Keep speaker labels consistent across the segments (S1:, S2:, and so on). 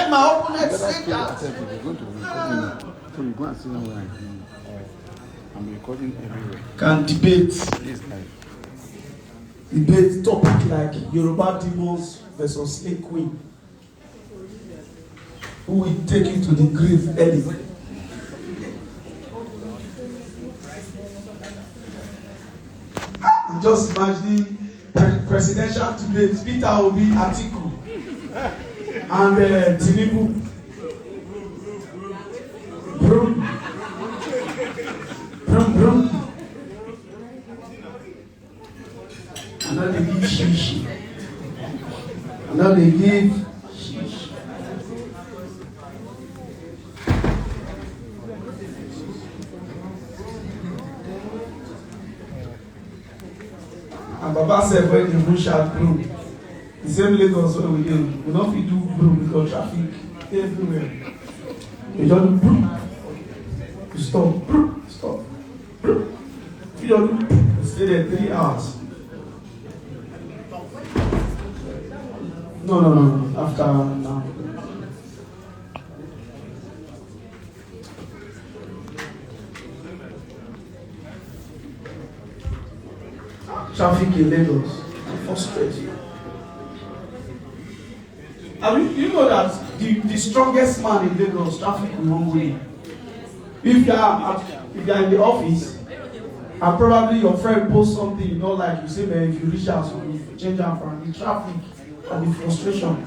S1: Check my opponent. Say that.
S2: So you go and see them where I'm recording everywhere.
S1: Can debate.
S2: This guy.
S1: Debate topic like Yoruba demons versus Snake Queen. Who will take you to the grave early? I'm just imagining presidential debates. Peter Obi, Atiku, and Tinubu. Brum. Brum, brum. And now they give shishi. And now they give shishi. And Baba said when the bush had broom, the same Lagos where we do, we don't fit do broom because traffic everywhere. You don't do broom, you stop, broom, stop, broom. You don't do broom, you stay there 3 hours. No, after now. Traffic in Lagos frustrates you. I mean, you know that the strongest man in Lagos, traffic will not win. If you are in the office, and probably your friend posts something you don't like, you say, man, if you reach out, you change out from the traffic and the frustration.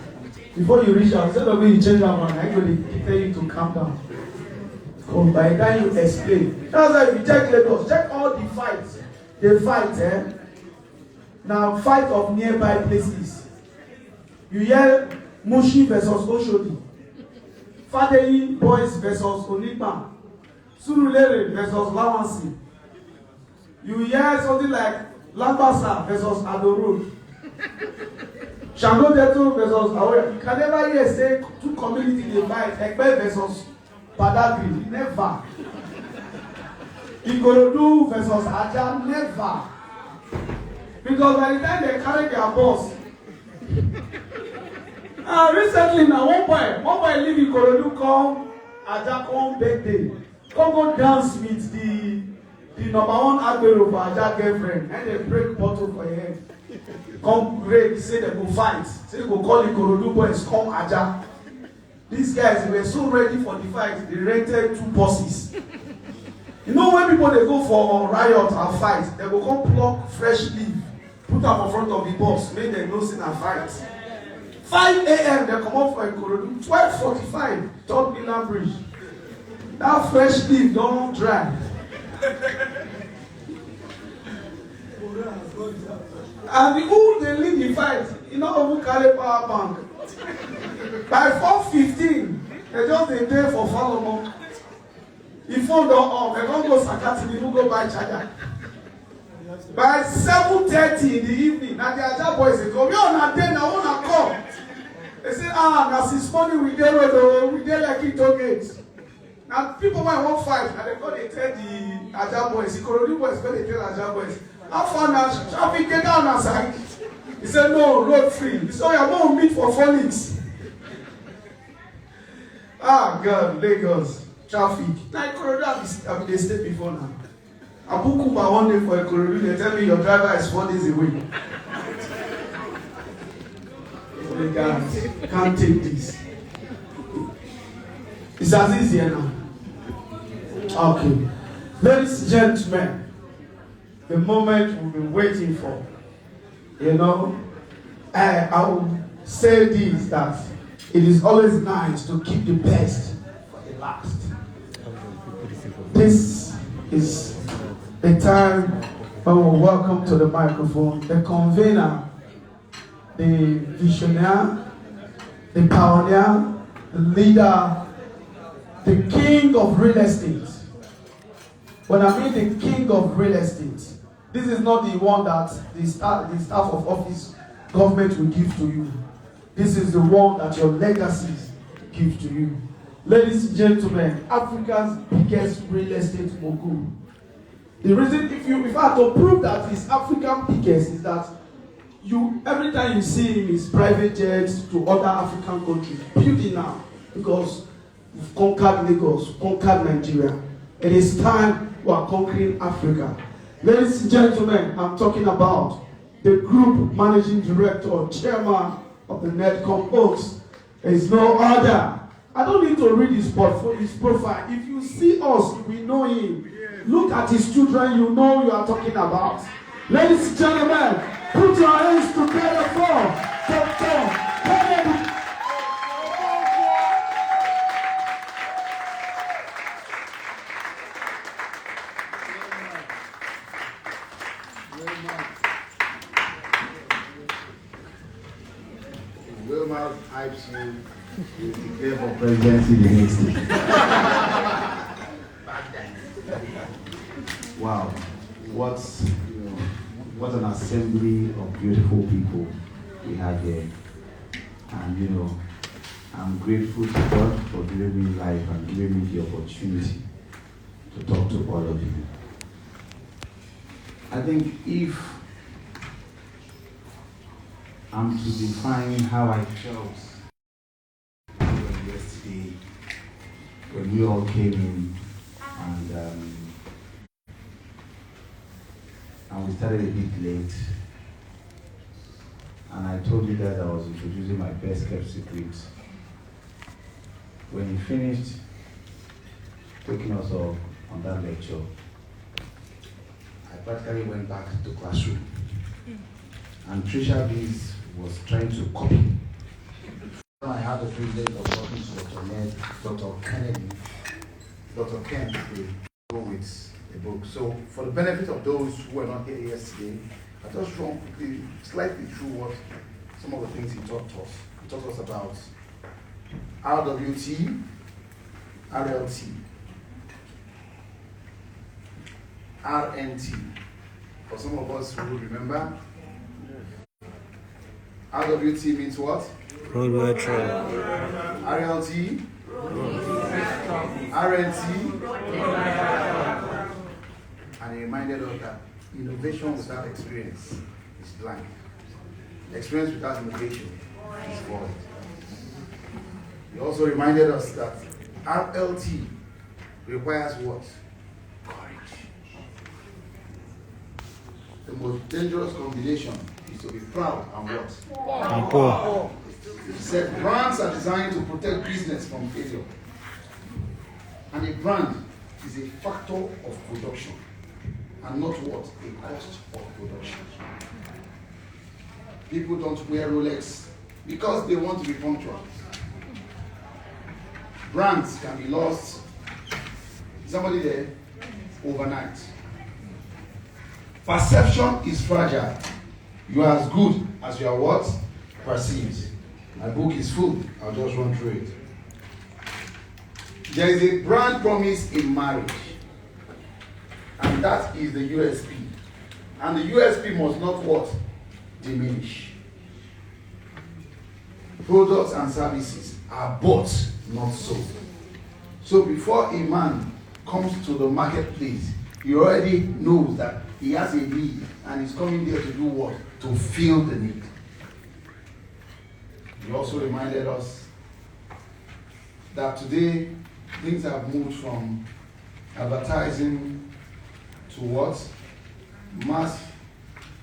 S1: Before you reach out, instead of you change out from, I'm going to tell you to calm down. Because by the time you explain, that's why if you check Lagos, check all the fights. They fight, Now, fight of nearby places. You hear Mushi versus Oshodi, Fadeyi Boys versus Onigba, Surulere versus Lawansi. You hear something like Lambasa versus Adoro, Shango Deto versus Aoya. You can never hear say two communities dey fight, Ekpe versus Badagry. Never. Ikorodu versus Aja. Never. Because by the time they carry their boss, recently now one boy leave Ikorodu come Aja come birthday, come go dance with the number one agbero for Aja girlfriend, and they break bottle for your head. Come break, say they go fight, say they go call Ikorodu boys come Aja. These guys were so ready for the fight, they rented 2 buses. You know when people they go for riot and fight, they go come pluck fresh leaf, put them in front of the bus, make them know see na fight. 5 a.m. they come up for Ikorodu, 12:45, 3rd Milan Bridge. That fresh leaf don't dry. And the who they lead the fight, you know who carry power bank. By 4:15, they just dey pay for follow. The phone don't off, they don't go Sakati, they go buy charger. By 7:30 in the evening, now the Aja boys they go, we on a day now, on a call. They say, now since morning we dey like it gate. Now people might want fight, and they go they tell the Aja boys, the Ikorodu boys go they tell Aja boys, how far now traffic get down outside? He said, no, road free. He said, you're going to meet for 4 weeks. God, Lagos, traffic. Now Ikorodu have been stay before now. I book Uber one day for Ikorodu, they tell me your driver is 4 days away. They can't take this. It's as easy now. Okay. Ladies and gentlemen, the moment we've been waiting for, I will say this, that it is always nice to keep the best for the last. This is the time when we welcome to the microphone the convener, the visionary, the pioneer, the leader, the king of real estate. When I mean the king of real estate, this is not the one that the staff of office government will give to you. This is the one that your legacies give to you. Ladies and gentlemen, Africa's biggest real estate mogul. The reason, if I had to prove that it's African biggest, is that every time you see him is private jets to other African countries, building now, because we've conquered Lagos, conquered Nigeria. It is time we are conquering Africa. Ladies and gentlemen, I'm talking about the group managing director or chairman of the NEDOKONKWO. There is no other. I don't need to read his profile. If you see us, we know him. Look at his children, you know you are talking about. Ladies and gentlemen, put your hands together for Dr. Kennedy.
S2: Wilma hypes you to declare for presidency the next day. Wow, what an assembly of beautiful people we have here. And I'm grateful to God for giving me life and giving me the opportunity to talk to all of you. I think if I'm to define how I felt yesterday when we all came in and we started a bit late, and I told you that I was introducing my best kept secret. When he finished taking us off on that lecture, I practically went back to the classroom, and Trisha Bees was trying to copy. I had the privilege of working to Dr. Kennedy, Dr. Ken, to go with a book. So for the benefit of those who were not here yesterday, I just run quickly, slightly through what some of the things he taught us. He taught us about RWT, RLT, RNT. For some of us who remember, RWT means what?
S3: Roadway trail.
S2: RLT, RNT, and he reminded us that innovation without experience is blank. Experience without innovation is void. He also reminded us that RLT requires what? Courage. The most dangerous combination is to be proud and what?
S3: And poor.
S2: He said brands are designed to protect business from failure. And a brand is a factor of production and not what? A cost of production. People don't wear Rolex because they want to be punctual. Brands can be lost, somebody there, overnight. Perception is fragile. You are as good as you are what? Perceived. My book is full. I'll just run through it. There is a brand promise in marriage. And that is the USP. And the USP must not what? Diminish. Products and services are bought, not sold. So before a man comes to the marketplace, he already knows that he has a need and he's coming there to do what? To fill the need. He also reminded us that today things have moved from advertising to what? Mass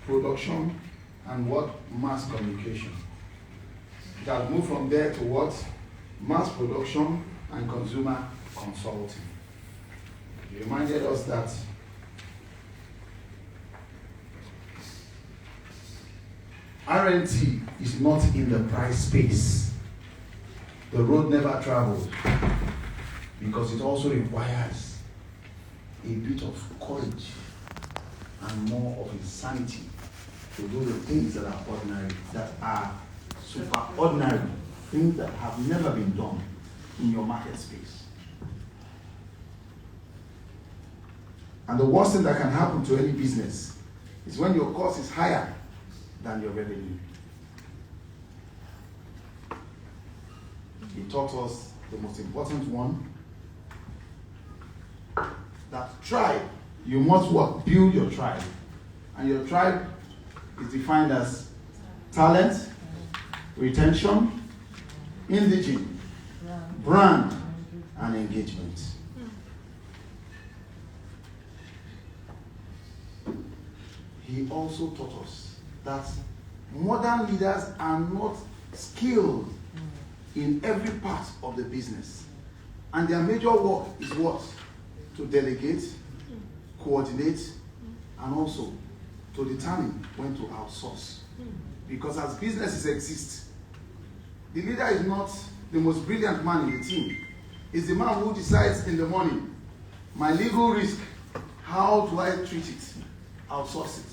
S2: production and what? Mass communication. It has moved from there to what? Mass production and consumer consulting. He reminded us that RNT is not in the price space. The road never traveled because it also requires a bit of courage and more of insanity to do the things that are ordinary, that are super ordinary, things that have never been done in your market space. And the worst thing that can happen to any business is when your cost is higher than your revenue. He taught us the most important one, that tribe, you must what? Build your tribe. And your tribe is defined as
S4: talent, retention, indigene, brand, and engagement. He also taught us that modern leaders are not skilled in every part of the business. And their major work is what? To delegate, coordinate, and also to determine when to outsource. Because as businesses exist, the leader is not the most brilliant man in the team. It's the man who decides in the morning, my legal risk, how do I treat it? Outsource it.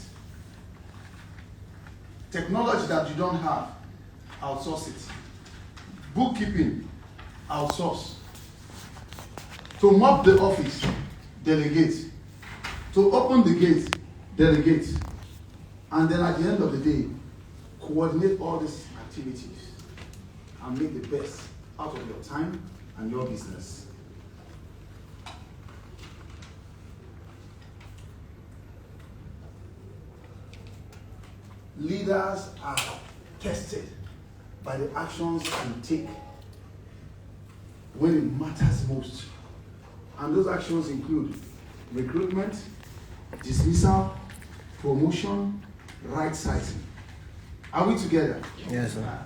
S4: Technology that you don't have, outsource it. Bookkeeping, outsource. To mop the office, delegate. To open the gate, delegate. And then at the end of the day, coordinate all these activities and make the best out of your time and your business. Leaders are tested by the actions you take when it matters most. And those actions include recruitment, dismissal, promotion, right sizing. Are we together?
S3: Yes, sir.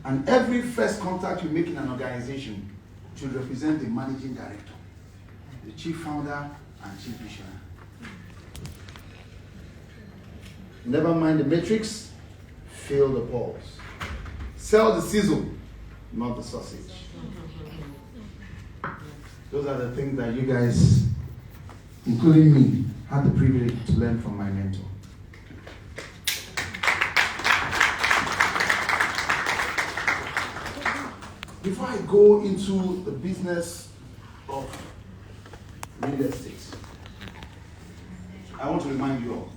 S4: And every first contact you make in an organization should represent the managing director, the chief founder, and chief visionary. Never mind the matrix, fill the balls. Sell the sizzle, not the sausage. Those are the things that you guys, including me, had the privilege to learn from my mentor. Before I go into the business of real estate, I want to remind you all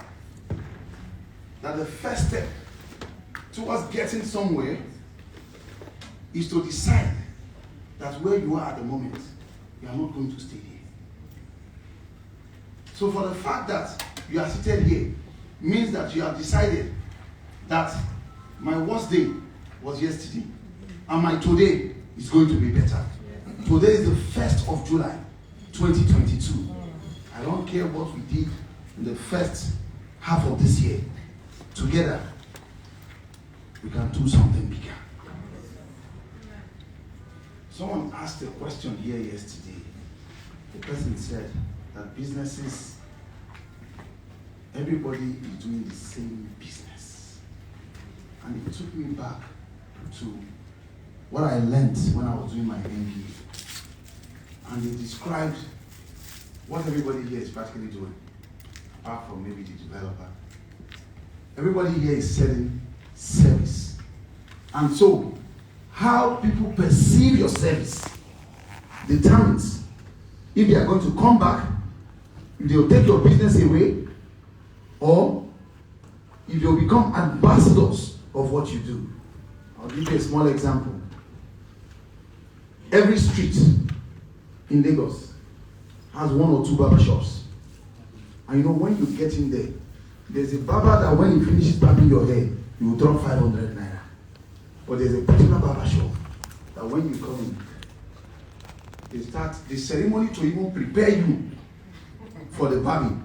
S4: that the first step towards getting somewhere is to decide that where you are at the moment, you are not going to stay here. So for the fact that you are seated here means that you have decided that my worst day was yesterday and my today is going to be better. Today is the 1st of July, 2022. I don't care what we did in the first half of this year. Together, we can do something bigger. Someone asked a question here yesterday. The person said that businesses, everybody is doing the same business. And it took me back to what I learned when I was doing my MBA. And they described what everybody here is practically doing, apart from maybe the developer. Everybody here is selling service. And so, how people perceive your service determines if they are going to come back, if they will take your business away, or if they will become ambassadors of what you do. I'll give you a small example. Every street in Lagos has 1 or 2 barber shops. And you know, when you get in there, there's a barber that when he finishes barbing your hair, you will drop 500 naira. But there's a particular barber shop that when you come in, they start the ceremony to even prepare you for the barbing.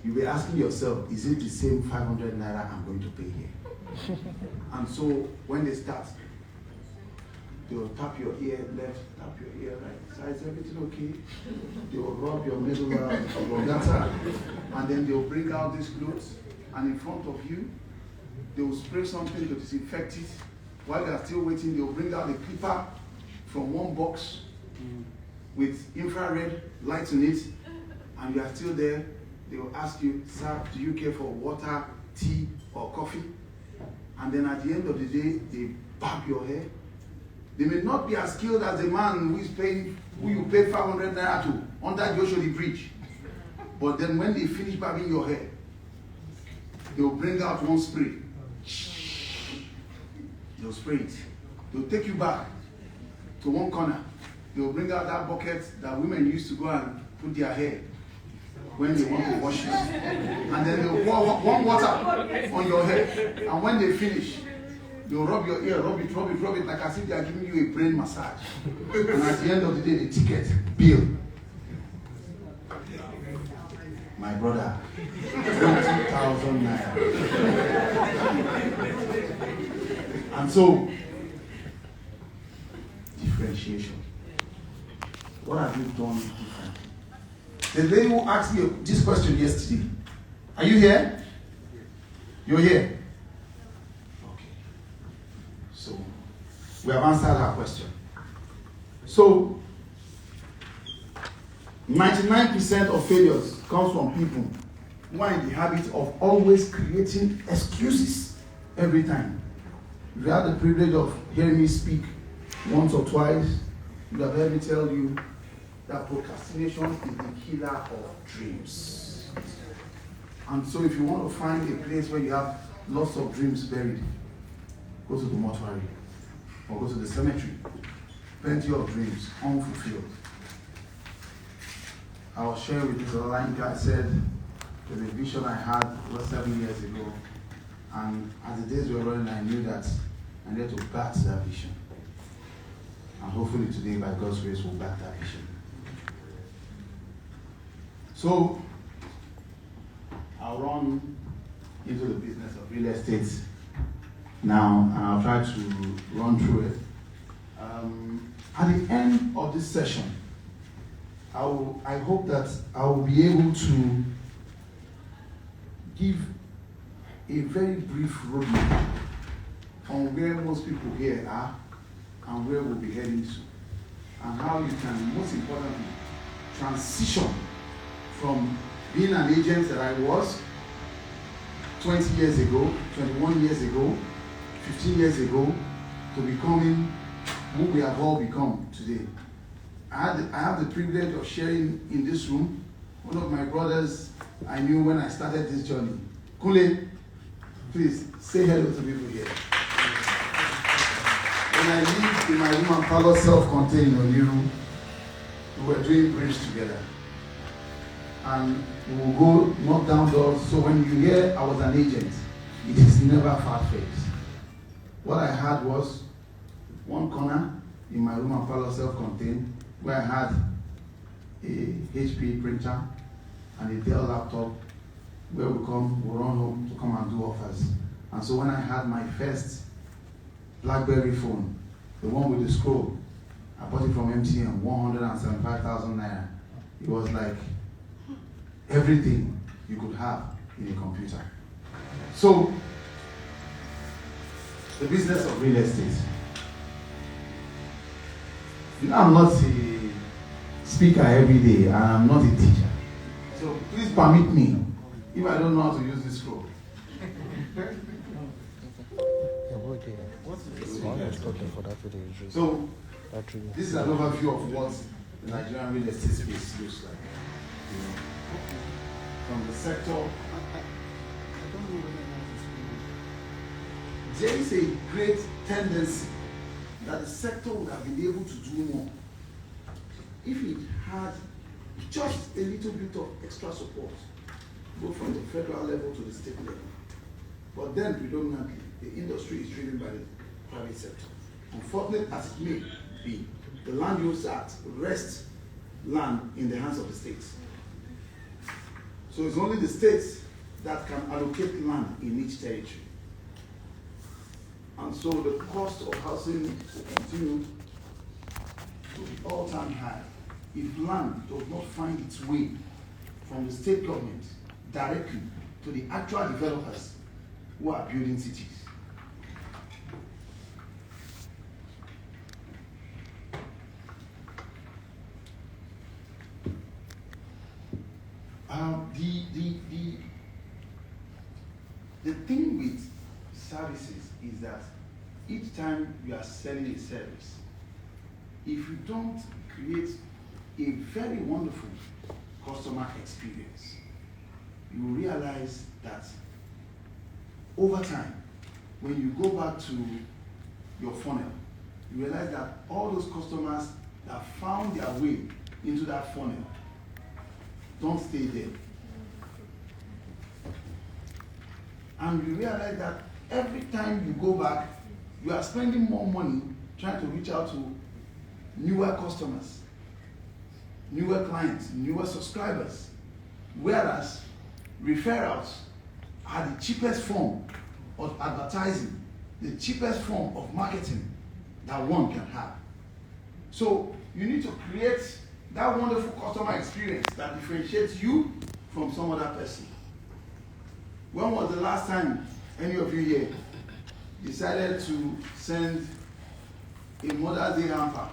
S4: You'll be asking yourself, is it the same 500 naira I'm going to pay here? And so when they start, they will tap your ear left, tap your ear right. So is everything okay? They will rub your medulla oblongata, and then they will bring out this clothes, and in front of you, they will spray something to disinfect it. While they are still waiting, they will bring out a clipper from one box with infrared lights in it, and you are still there. They will ask you, sir, do you care for water, tea, or coffee? And then at the end of the day, they barb your hair. They may not be as skilled as the man who you pay 500 naira to under the Oshodi Bridge. But then when they finish barbing your hair, they will bring out one spray. They'll spray it. They'll take you back to one corner. They'll bring out that bucket that women used to go and put their hair. when they want to wash you. And then they'll pour one water on your head. And when they finish, they'll rub your ear, rub it, like as if they are giving you a brain massage. And at the end of the day, the ticket, bill. My brother, 20,000 naira. And so, differentiation. What have you done differently? The lady who asked me this question yesterday, are you here? You're here? Okay. So, we have answered her question. So, 99% of failures comes from people who are in the habit of always creating excuses every time. If you have the privilege of hearing me speak once or twice, you have heard me tell you that procrastination is the killer of dreams. And so if you want to find a place where you have lots of dreams buried, go to the mortuary or go to the cemetery. Plenty of dreams unfulfilled. I was sharing with this other line guy. I said, there's a vision I had about 7 years ago, and as the days were running, I knew that I needed to back that vision. And hopefully today, by God's grace, we'll back that vision. So, I'll run into the business of real estate now, and I'll try to run through it. At the end of this session, I hope that I will be able to give a very brief roadmap on where most people here are and where we'll be heading to, and how you can, most importantly, transition from being an agent that I was 20 years ago, 21 years ago, 15 years ago, to becoming who we have all become today. I have the privilege of sharing in this room one of my brothers I knew when I started this journey. Kule, please say hello to people here. When I lived in my room and parlor, self-contained in Oniru, we were doing briefs together. And we will go knock down doors. So when you hear I was an agent, it is never far-fetched. What I had was one corner in my room and parlor, self-contained, where I had a HP printer and a Dell laptop, where we run home to come and do offers. And so when I had my first BlackBerry phone, the one with the scroll, I bought it from MTN, 175,000 naira. It was like everything you could have in a computer. So, the business of real estate. You know, I'm not a speaker every day, and I'm not a teacher. So please permit me if I don't know how to use this scroll. So this is an overview of what the Nigerian real estate space looks like. You know, from the sector. There is a great tendency that the sector would have been able to do more if it had just a little bit of extra support, both from the federal level to the state level. But then predominantly, the industry is driven by the private sector. Unfortunate as it may be, the Land Use Act rests land in the hands of the states. So it's only the states that can allocate land in each territory. And so the cost of housing will continue to be all-time high if land does not find its way from the state government directly to the actual developers who are building cities. The thing with services is that each time you are selling a service, if you don't create a very wonderful customer experience, you will realize that over time, when you go back to your funnel, you realize that all those customers that found their way into that funnel don't stay there. And you realize that every time you go back, you are spending more money trying to reach out to newer customers, newer clients, newer subscribers. Whereas referrals are the cheapest form of advertising, the cheapest form of marketing that one can have. So you need to create that wonderful customer experience that differentiates you from some other person. When was the last time any of you here decided to send a Mother's Day hamper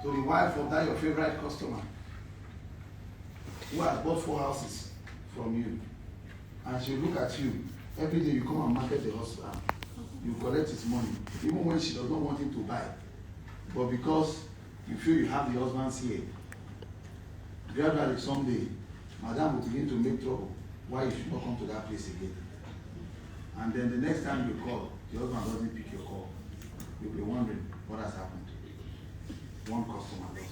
S4: to the wife of that your favorite customer who has bought 4 houses from you, and she'll look at you every day? You come and market the husband, you collect his money, even when she does not want him to buy, but because you feel you have the husband's here. Gradually someday, madam will begin to make trouble why you should not come to that place again. And then the next time you call, the husband doesn't pick your call. You'll be wondering what has happened. One customer lost.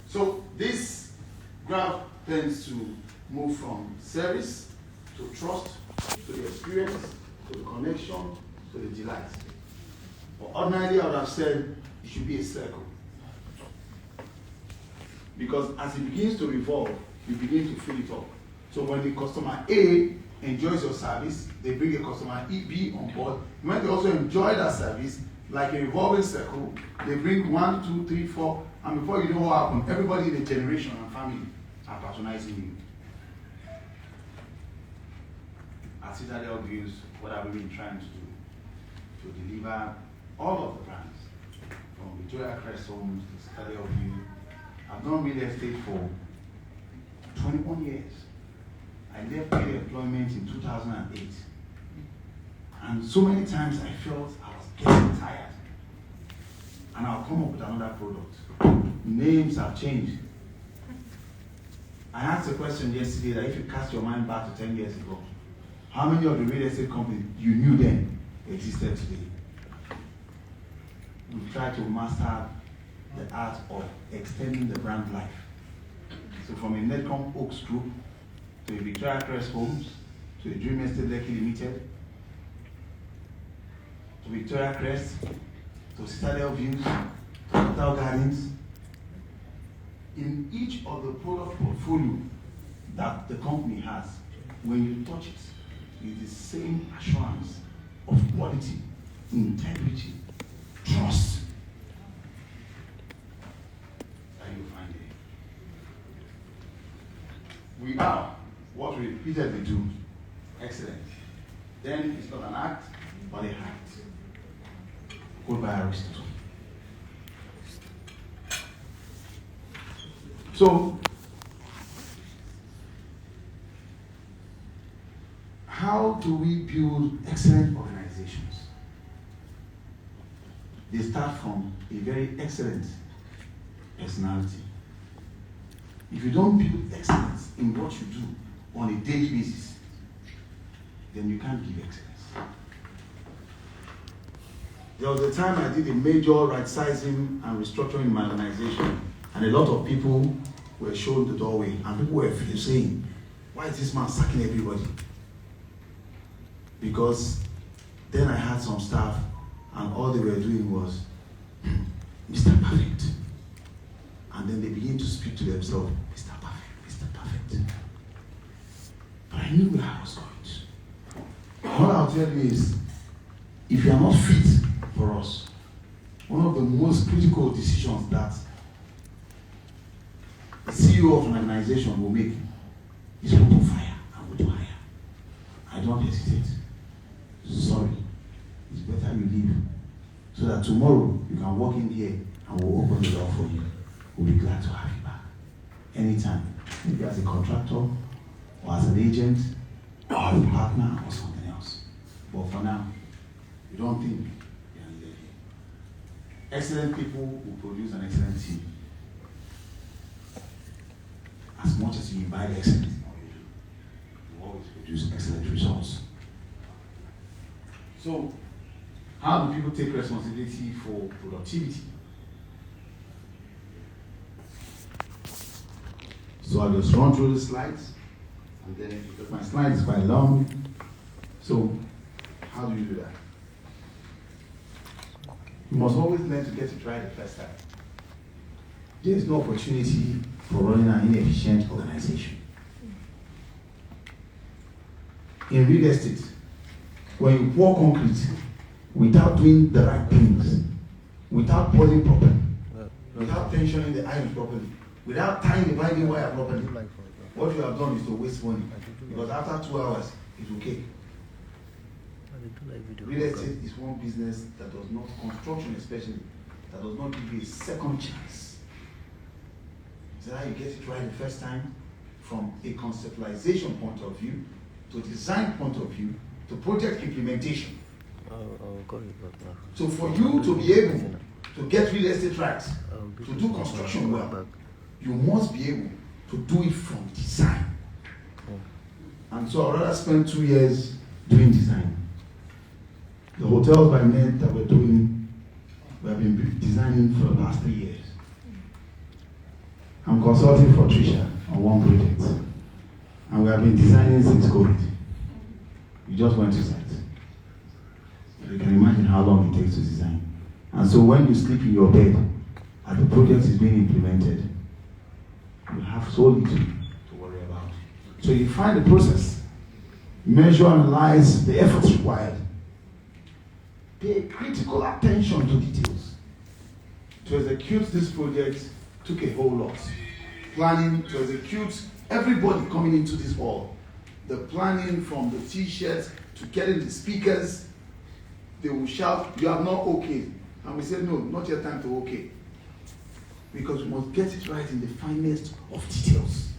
S4: So this graph tends to move from service to trust to the experience to the connection to the delight. But ordinarily I would have said it should be a circle. Because as it begins to revolve, you begin to fill it up. So when the customer A enjoys your service, they bring a customer B on board. When they also enjoy that service, like a revolving circle, they bring 1, 2, 3, 4, and before you know what happened, everybody in the generation and family are patronizing you. At Citadel Views, what have we been trying to do? To deliver all of the brands, from Victoria Crest Homes to Citadel View. I've done real estate for 21 years. I left paid employment in 2008. And so many times I felt I was getting tired. And I'll come up with another product. Names have changed. I asked a question yesterday that if you cast your mind back to 10 years ago, how many of the real estate companies you knew then existed today? We've tried to master the art of extending the brand life. So from a NEDOKONKWO Oaks Group, to a Victoria Crest Homes, to a Dream Estate Lekki Limited, to Victoria Crest, to Citadel Views, to Hotel Gardens. In each of the product portfolio that the company has, when you touch it, it's the same assurance of quality, integrity, trust that you find there. We are what we repeatedly do. Excellent. Then it's not an act, but a act. Goodbye, Aristotle. So, how do we build excellent organizations? They start from a very excellent personality. If you don't build excellence in what you do on a daily basis, then you can't give excellence. There was a time I did a major right-sizing and restructuring in my organization, and a lot of people were shown the doorway, and people were saying, why is this man sacking everybody? Because then I had some staff, and all they were doing was, Mr. Perfect. And then they begin to speak to themselves, Mr. Perfect, Mr. Perfect. But I knew where I was going to. All I'll tell you is, if you are not fit for us, one of the most critical decisions that the CEO of an organization will make is who to fire and who to hire. I don't hesitate. Sorry. It's better you leave so that tomorrow you can walk in here and we'll open the door for you. We'll be glad to have you back. Anytime. Maybe as a contractor or as an agent or as a partner or something else. But for now, you don't think you're needed here. Excellent people will produce an excellent team. As much as you invite excellence in what you do, you always produce excellent results. So, how do people take responsibility for productivity? So I'll just run through the slides. And then, because my slide is quite long, so how do you do that? You must always learn to get it right the first time. There is no opportunity for running an inefficient organization. In real estate, when you pour concrete without doing the right things, without pouring properly, without tensioning the iron properly, without tying the binding wire properly, what you have done is to waste money. Because after 2 hours, it's okay. Real estate is one business that does not, construction especially, that does not give you a second chance. So how you get it right the first time, from a conceptualization point of view, to design point of view, to project implementation. So for you to be able to get real estate right, to do construction well, you must be able to do it from design. And so I'd rather spend 2 years doing design. The hotels by NED that we're doing, we have been designing for the last 3 years. I'm consulting for Trisha on one project, and we have been designing since COVID. We just went to site. You can imagine how long it takes to design. And so when you sleep in your bed and the project is being implemented, you have so little to worry about. So you find the process, measure, analyze the efforts required, pay critical attention to details. To execute this project took a whole lot. Planning to execute everybody coming into this hall. The planning from the t-shirts to getting the speakers. They will shout, "You are not okay." And we said, "No, not your time to okay." Because we must get it right in the finest of details.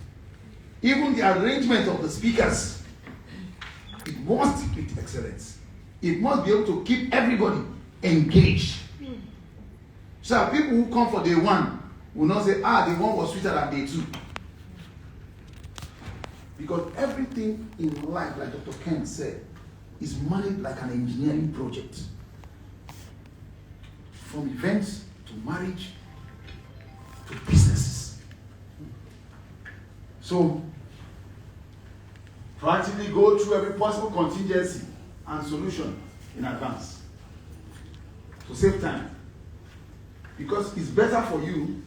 S4: Even the arrangement of the speakers, it must be excellence. It must be able to keep everybody engaged. So that people who come for day one will not say, day one was sweeter than day two. Because everything in life, like Dr. Ken said, is managed like an engineering project. From events to marriage to businesses. So, proactively go through every possible contingency and solution in advance to save time. Because it's better for you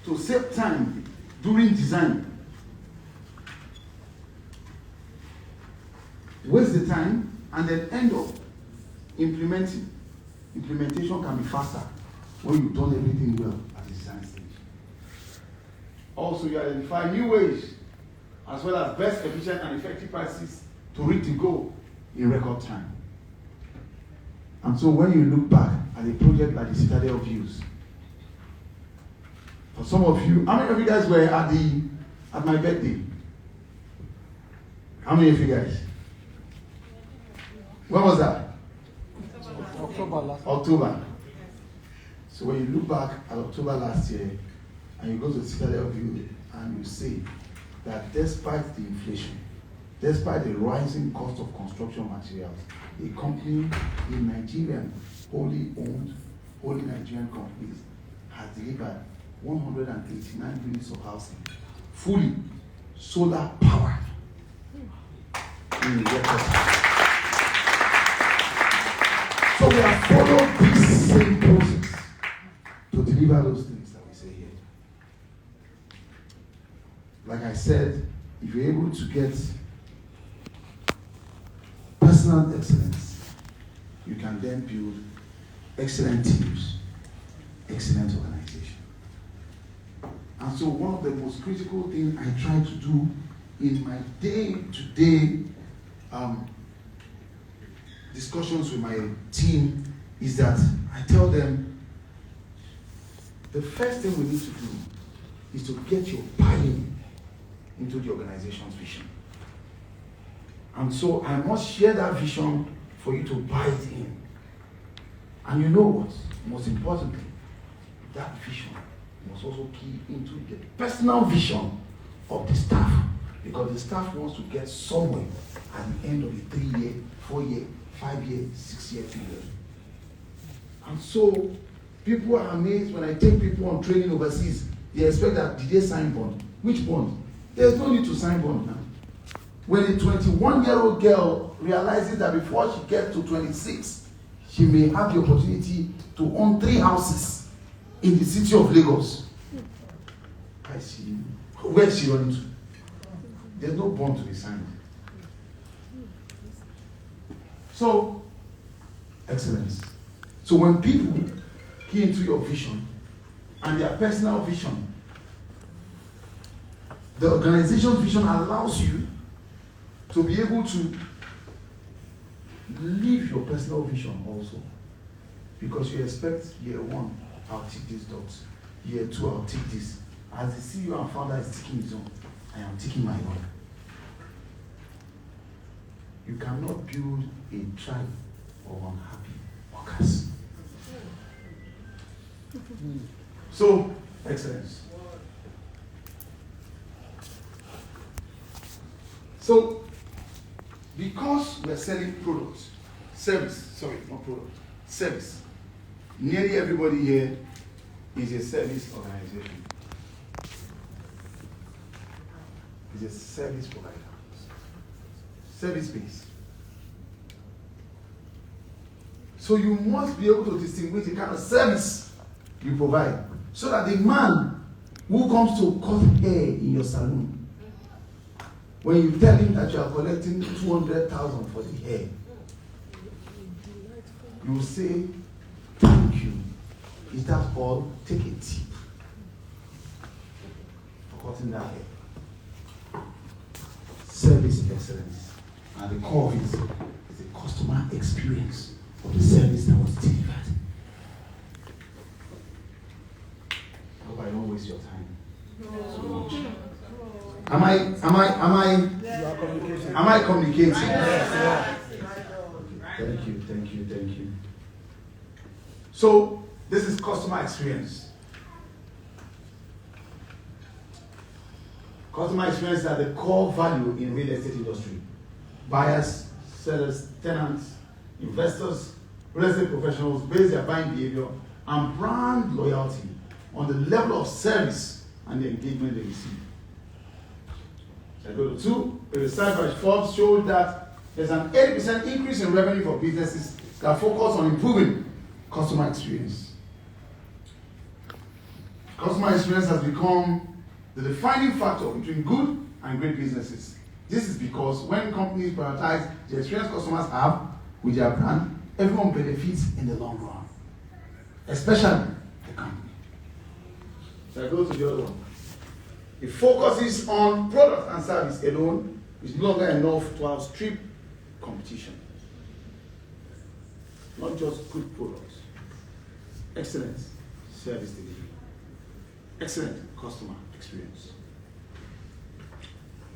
S4: to save time during design. Waste the time and then end up implementing. Implementation can be faster when you've done everything well at the design stage. Also, you identify new ways as well as best, efficient, and effective practices to reach the goal in record time. And so when you look back at a project like the Citadel Views, for some of you, how many of you guys were at my birthday? How many of you guys? When was that? October. So when you look back at October last year and you go to Citadel View and you see that despite the inflation, despite the rising cost of construction materials, a company in Nigeria, wholly owned, wholly Nigerian companies, has delivered 189 units of housing, fully solar powered in the record time. So we have followed this same process to deliver those things that we say here. Like I said, if you're able to get personal excellence, you can then build excellent teams, excellent organization. And so one of the most critical things I try to do in my day-to-day discussions with my team is that I tell them the first thing we need to do is to get your buy-in into the organization's vision. And so I must share that vision for you to buy it in. And you know what? Most importantly, that vision must also key into the personal vision of the staff, because the staff wants to get somewhere at the end of the 3-year, 4-year, 5-year, 6-year period. And so people are amazed when I take people on training overseas. They expect that, did they sign bond? Which bond? There's no need to sign bond now. When a 21-year-old girl realizes that before she gets to 26, she may have the opportunity to own 3 houses in the city of Lagos. I see. Where is she running to? There's no bond to be signed. So, excellence. So when people key into your vision and their personal vision, the organization's vision allows you to be able to live your personal vision also. Because you expect year 1, I'll tick these dots. Year 2, I'll tick this. As the CEO and founder is ticking his own, I am ticking my own. You cannot build a tribe of unhappy workers. So, excellence. So, because we're selling products, service. Nearly everybody here is a service organization. Is a service provider. Service based. So you must be able to distinguish the kind of service you provide, so that the man who comes to cut hair in your salon, when you tell him that you are collecting 200,000 for the hair, you will say, thank you. Is that all? Take a tip for cutting that hair. Service excellence. And the core of it is the customer experience of the service that was delivered. I hope I don't waste your time so much. Am I communicating? Yes. Thank you. So this is customer experience. Customer experience is at the core value in real estate industry. Buyers, sellers, tenants, investors, real estate professionals base their buying behavior and brand loyalty on the level of service and the engagement they receive. So I go to 2. A research by Forbes showed that there's an 80% increase in revenue for businesses that focus on improving customer experience. Customer experience has become the defining factor between good and great businesses. This is because when companies prioritize the experience customers have with their brand, everyone benefits in the long run, especially the company. So I go to the other one. It focuses on product and service alone, is no longer enough to outstrip competition. Not just good products. Excellent service delivery. Excellent customer experience.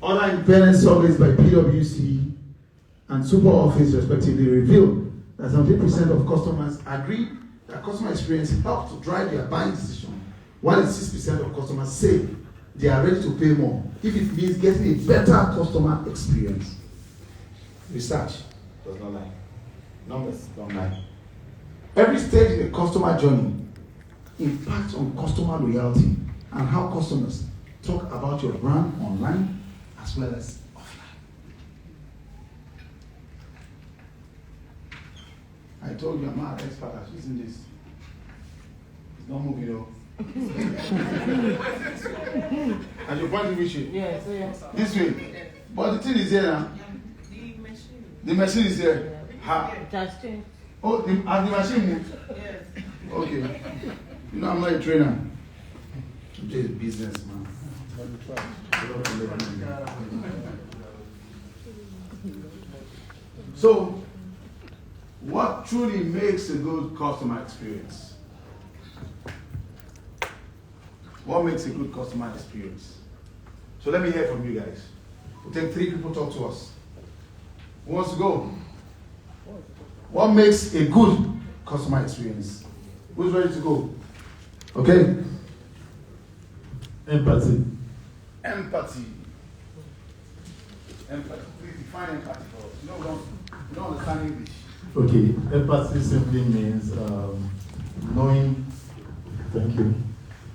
S4: Other independent surveys by PwC and Super Office respectively revealed that 70% of customers agree that customer experience helps to drive their buying decision, while 6% of customers say they are ready to pay more if it means getting a better customer experience. Research does not lie. Numbers don't lie. Every stage in the customer journey impacts on customer loyalty and how customers talk about your brand online as well as offline. I told you I'm not an expert at using this. It's not moving though. And you're pointing which way?
S5: Yes.
S4: This way. But the thing is here now. The machine is here. How?
S5: Just change.
S4: Oh, the machine moved?
S5: Yes.
S4: Okay. You know, I'm not a trainer. I'm just a businessman. So, what truly makes a good customer experience? What makes a good customer experience? So let me hear from you guys. We'll take 3 people talk to us. Who wants to go? What makes a good customer experience? Who's ready to go? Okay.
S1: Empathy.
S4: Empathy. Please define empathy for us. We don't understand English.
S1: Okay. Empathy simply means knowing. Thank you.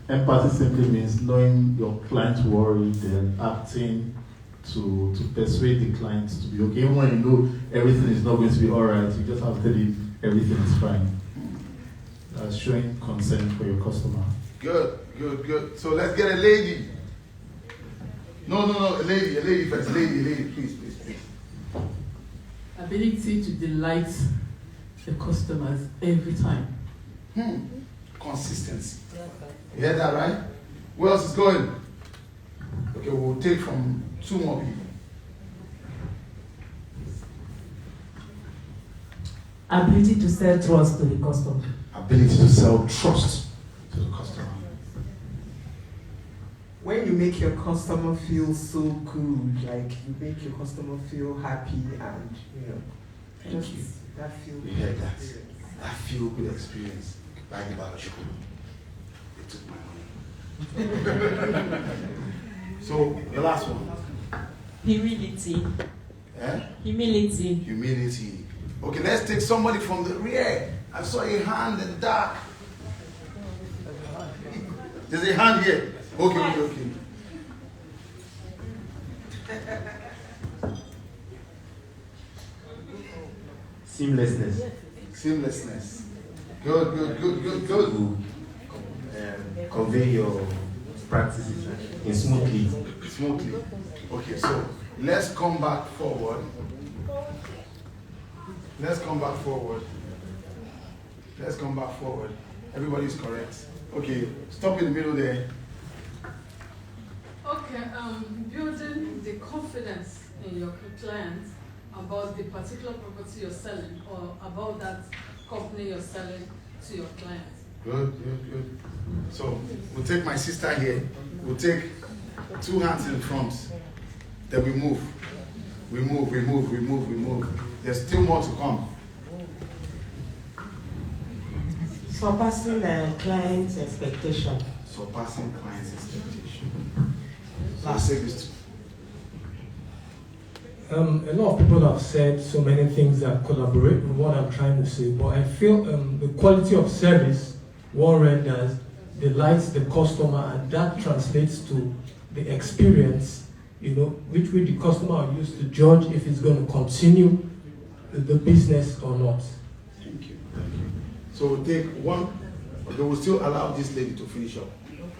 S5: Empathy simply means knowing your client's worry, then acting to persuade the client to be okay. Even when you know everything is not going to be alright, you just have to tell him everything is fine. Showing concern for your customer.
S4: Good. So let's get a lady. No, a lady first. Lady, please.
S6: Ability to delight the customers every time.
S4: Consistency. You hear that, right? Who else is going? Okay, we'll take from 2 more people.
S7: Ability to sell trust to the customer.
S4: Ability to sell trust to the customer.
S8: When you make your customer feel so good, like you make your customer feel happy and,
S4: Thank you.
S8: That feel
S4: You heard that? That feel good experience. Like about school. They took my money. So, the last one.
S7: Humility.
S4: Humility. Okay, let's take somebody from the rear. I saw a hand in the dark. There's a hand here. Okay. Seamlessness. Good.
S9: Convey your practices in smoothly.
S4: Okay, so let's come back forward. Everybody's correct. Okay, stop in the middle there.
S10: Okay, building the confidence in your client about the particular property you're selling or about that company you're selling to your client.
S4: Good. So we'll take my sister here. We'll take 2 hands in front. Then we move. There's still more to come.
S7: Surpassing client's expectation.
S4: Surpassing client's expectation. Let's take this.
S11: A lot of people have said so many things that collaborate with what I'm trying to say, but I feel the quality of service one renders delights the customer, and that translates to the experience, which way the customer will use to judge if it's going to continue the business or not.
S4: Thank you. So we'll take one, but we'll still allow this lady to finish up.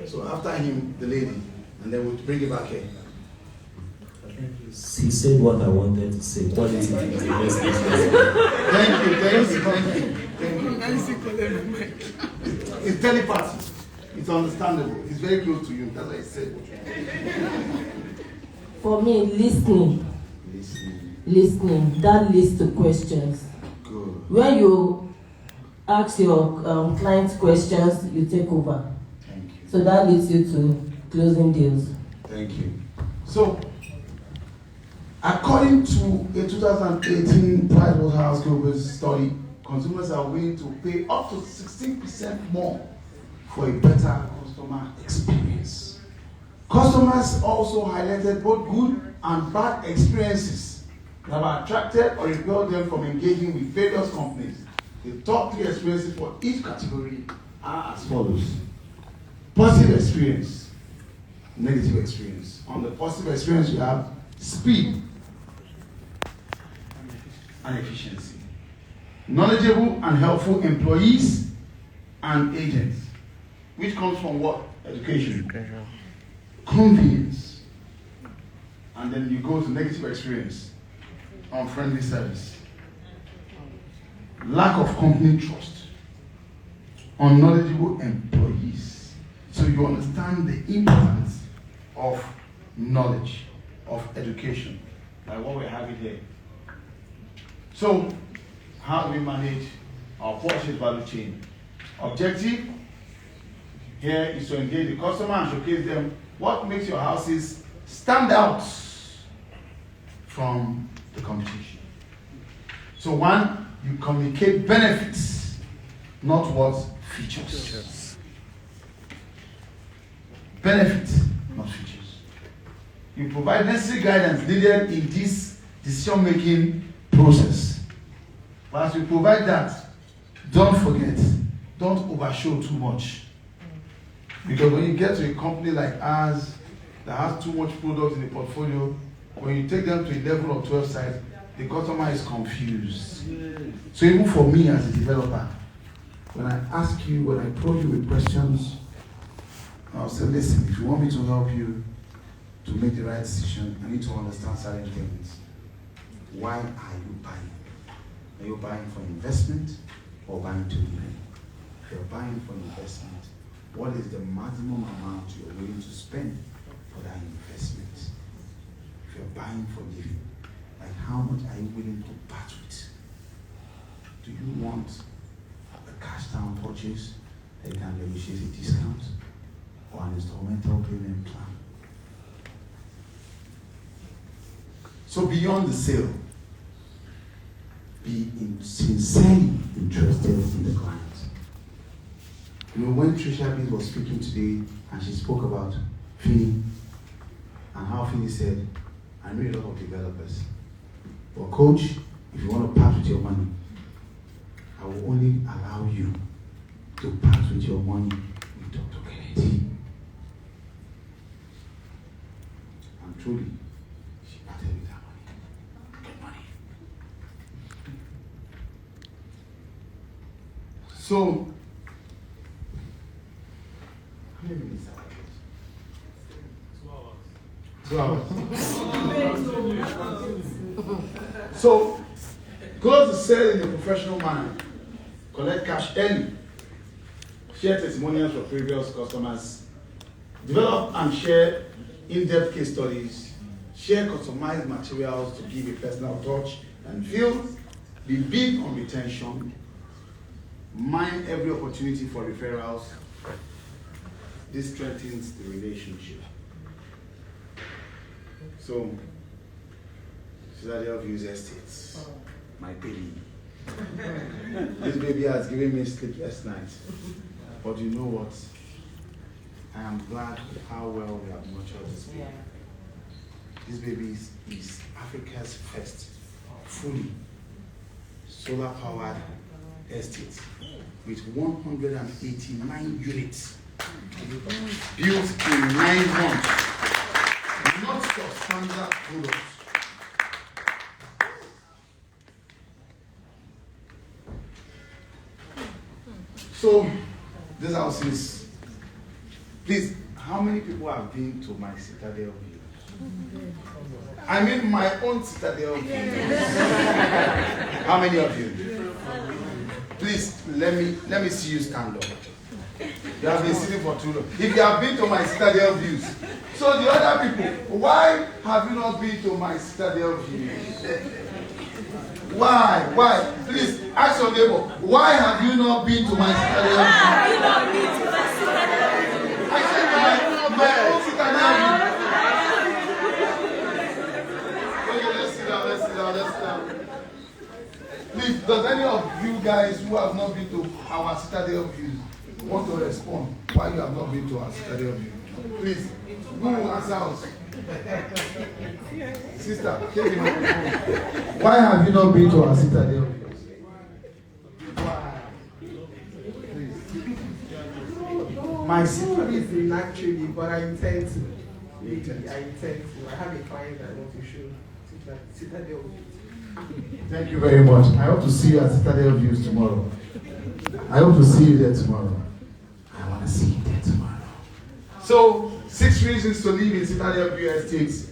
S4: So after him, the lady, and then we'll bring it back here.
S9: He said what I wanted to say. Quality is the best business.
S4: Thank you. It's telepathy. It's understandable. It's very close to you. That's what I said.
S7: For me, listening. That leads to questions.
S4: Good.
S7: When you ask your client questions, you take over.
S4: Thank you.
S7: So that leads you to closing deals.
S4: Thank you. So, according to a 2018 PricewaterhouseCoopers study, consumers are willing to pay up to 16% more for a better customer experience. Customers also highlighted both good and bad experiences that have attracted or repelled them from engaging with various companies. The top 3 experiences for each category are as follows. Positive experience, negative experience. On the positive experience, you have speed and efficiency. Knowledgeable and helpful employees and agents, which comes from what? Education. Convenience. And then you go to negative experience, unfriendly service. Lack of company trust. Unknowledgeable employees. So you understand the importance of knowledge, of education, like what we're having here. So, how do we manage our purchase value chain? Objective here is to engage the customer and showcase them what makes your houses stand out from the competition. So 1, you communicate benefits, not what? Features. Benefits, not features. You provide necessary guidance needed in this decision-making process. But as you provide that, don't forget, don't overshow too much. Because when you get to a company like ours that has too much product in the portfolio, when you take them to 11 or 12 sites, the customer is confused. So even for me as a developer, when I ask you, when I probe you with questions, I'll say, listen, if you want me to help you to make the right decision, I need to understand certain things. Why are you buying? Are you buying for investment or buying to live? If you're buying for investment, what is the maximum amount you're willing to spend for that investment? If you're buying for living, like how much are you willing to part with? Do you want a cash down purchase that you can negotiate a discount or an instrumental payment plan? So beyond the sale, be sincerely interested in the client. You know, when Trisha B was speaking today and she spoke about Fini and how Fini said, I know a lot of developers, but coach, if you want to part with your money, I will only allow you to part with your money with Dr. Kennedy. And truly, she parted with her money. Good money. So, how many minutes are there? 2 hours. So, close the sale in a professional manner. Collect cash early. Share testimonials from previous customers. Develop and share in-depth case studies. Share customized materials to give a personal touch and feel. Be big on retention. Mind every opportunity for referrals. This strengthens the relationship. So, Citadel Views Estates, my baby. This baby has given me sleepless nights. But you know what? I am glad how well we have nurtured this baby. This baby is Africa's first fully solar-powered estate with 189 units built in 9 months, not for standard products. So, this house is, please, how many people have been to my Citadel View? I mean my own Citadel View. How many of you? Please, let me see you stand up. You have been sitting for too long. If you have been to my Citadel Views, so the other people, why have you not been to my Citadel Views? Why? Please ask your neighbor, why have you not been to my Citadel Views? Why have you not been to my Citadel Views? I said my own Citadel Views. Okay, let's sit down. Please, does any of you guys who have not been to our Citadel Views want to respond why you have not been to our Citadel Views? Please, who will answer us? Sister, take the microphone. Why have you not been to our Citadel Views? Why? Please.
S8: My secret is in actually, but I intend to. I intend to. I have a client that I want to show Citadel Views.
S4: Thank you very much. I hope to see you at Citadel Views tomorrow. I hope to see you there tomorrow. I want to see you there tomorrow. So, 6 reasons to live in Citadel View Estates.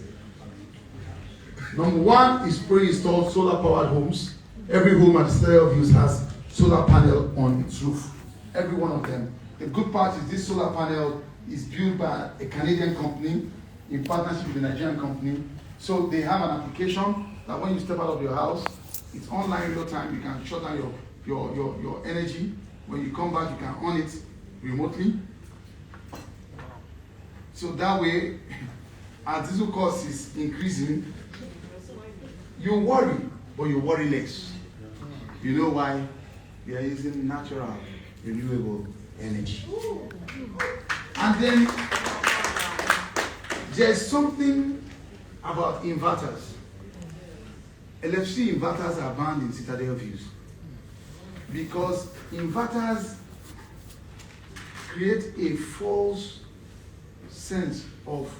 S4: Number 1 is pre-installed solar-powered homes. Every home at Citadel Views has solar panel on its roof. Every one of them. The good part is this solar panel is built by a Canadian company in partnership with a Nigerian company. So they have an application that when you step out of your house, it's online real time. You can shut down your energy. When you come back, you can on it remotely. So that way, as diesel cost is increasing, you worry, but you worry less. You know why? They are using natural, renewable energy. And then, there's something about inverters. LFC inverters are banned in Citadel Views because inverters create a false sense of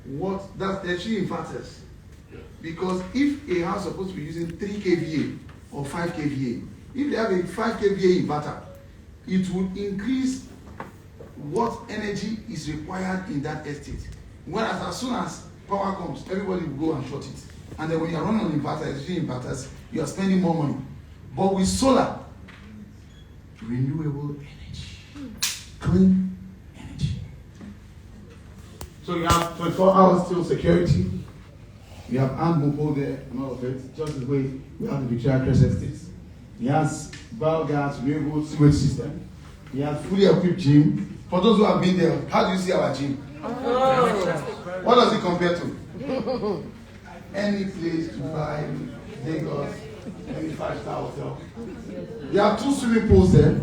S4: what that's actually inverters. Because if a house is supposed to be using 3 kVA or 5 kVA, if they have a 5 kVA inverter, it will increase what energy is required in that estate. Whereas as soon as power comes, everybody will go and shut it. And then when you are running on inverters, especially inverters, you are spending more money. But with solar, renewable energy, clean energy. So you have 24 hours still security. You have Mogul there and all of it, just the way we have the Victoria Crest estates. He has biogas, renewable sewage system. He has fully equipped gym. For those who have been there, how do you see our gym? What does it compare to? Any place to buy, Lagos, any 5-star hotel. You have 2 swimming pools there.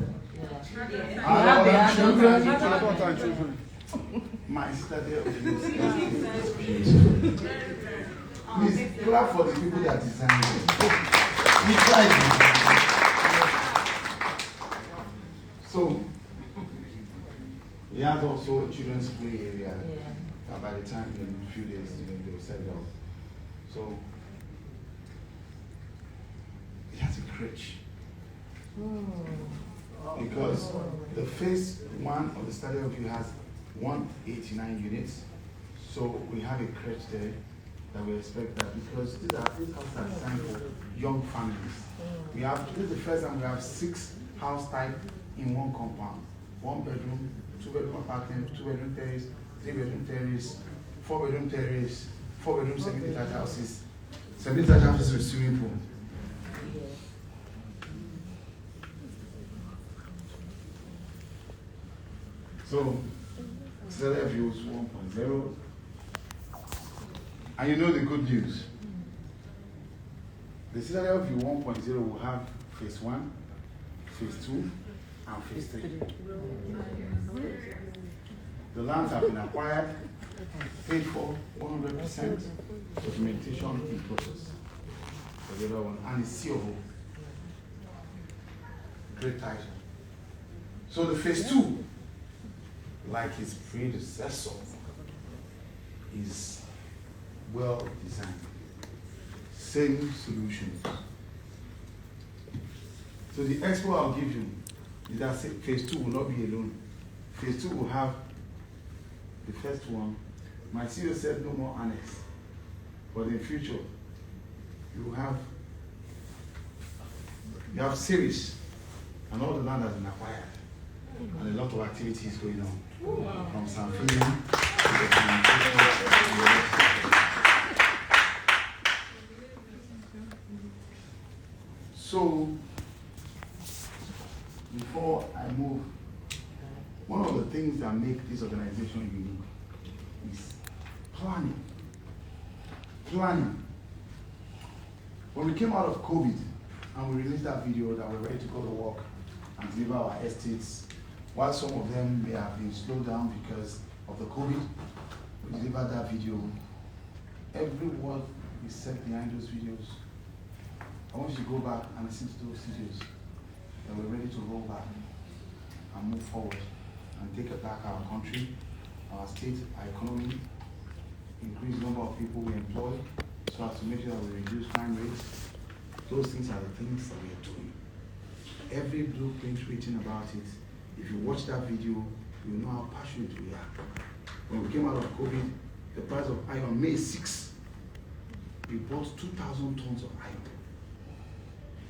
S4: Children. My sister there is beautiful. Please clap for the people that designed it. We tried. So, he has also a children's play area. And by the time in a few days, they will set it up. So, it has a crèche. Because the phase 1 of the stadium view has 189 units. So, we have a crèche there. That we expect that because these houses are designed for young families. This is the first time we have 6 house type in one compound. 1 bedroom, 2 bedroom apartment, 2 bedroom terrace, 3 bedroom terrace, 4 bedroom terrace, 4 bedroom semi-detached houses, semi-detached houses with swimming pool. So, Citadel Views 1.0. And you know the good news. The Citadel View 1.0 will have phase 1, phase 2, and phase 3. The lands have been acquired, paid for 100%, documentation in process. For the other one, and it's COO. Great title. So the phase 2, like its predecessor, is well designed. Same solutions. So the expo I'll give you is that phase 2 will not be alone. Phase 2 will have the first one. My CEO said no more annex. But in future, you have series, and all the land has been acquired. And a lot of activities going on. From San Filipino to So, before I move, one of the things that make this organization unique is planning. Planning. When we came out of COVID and we released that video that we're ready to go to work and deliver our estates, while some of them may have been slowed down because of the COVID, we delivered that video. Every word we said behind those videos, I want you to go back and listen to those videos. And we're ready to roll back and move forward and take back our country, our state, our economy, increase the number of people we employ, so as to make sure that we reduce crime rates. Those things are the things that we are doing. Every blueprint written about it, if you watch that video, you will know how passionate we are. When we came out of COVID, the price of iron, May 6, we bought 2,000 tons of iron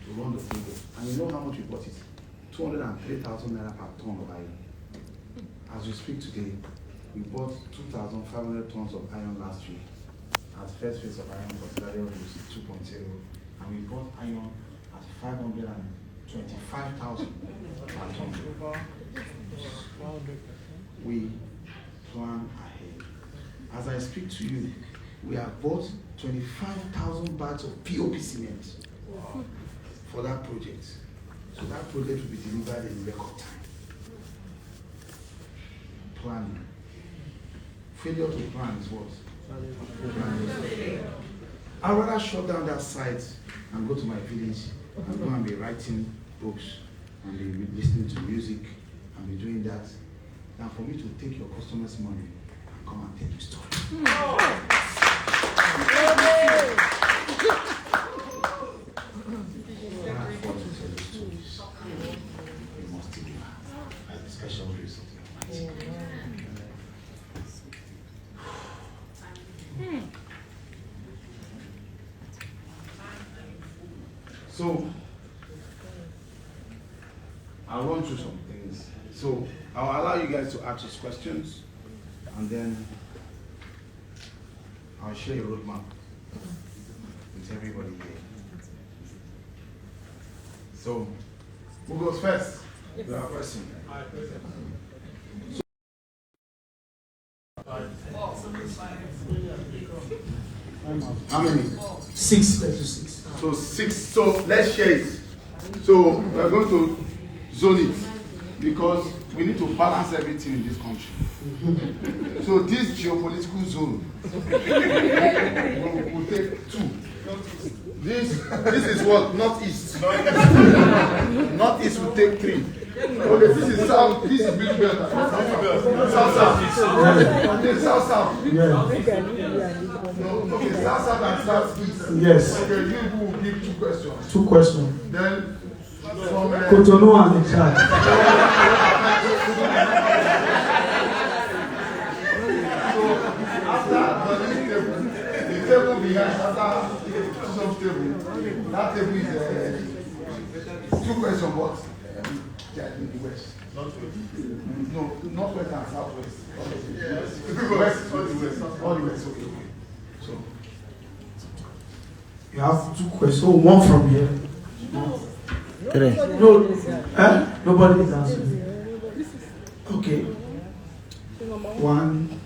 S4: to run the table. And you know how much we bought it? 203,000 naira per ton of iron. As we speak today, we bought 2,500 tons of iron last week. As first phase of iron for Citadel was 2.0, and we bought iron at 525,000 per ton. We plan ahead. As I speak to you, we have bought 25,000 bags of POP cement for that project. So that project will be delivered in record time. Planning. Failure to plan is what? I'd rather shut down that site and go to my village and go and be writing books and be listening to music and be doing that than for me to take your customers' money and come and tell you story. You must deliver by the special grace of the Almighty. So, I'll run through some things. So, I'll allow you guys to ask us questions, and then I'll share a roadmap with everybody here. So, who goes first? You are person. How many?
S1: 6. Let's do 6.
S4: So 6. So let's share it. So we are going to zone it because we need to balance everything in this country. So this geopolitical zone will take 2. This is what? Northeast. Northeast will take 3. Okay, this is south. This is middle belt. South. Okay, south. No, okay, south and southeast.
S1: Yes.
S4: Okay, you will give 2 questions.
S1: 2 questions.
S4: Then from
S1: Cotonou and the Chad.
S4: After the table behind, after some table, that table is 2 questions. What? In the west. No, northwest and southwest. Yes. West, all the west. All the west, okay. So
S1: You have 2 questions. So 1 from here.
S3: 3.
S1: No, nobody is answering. Okay. 1.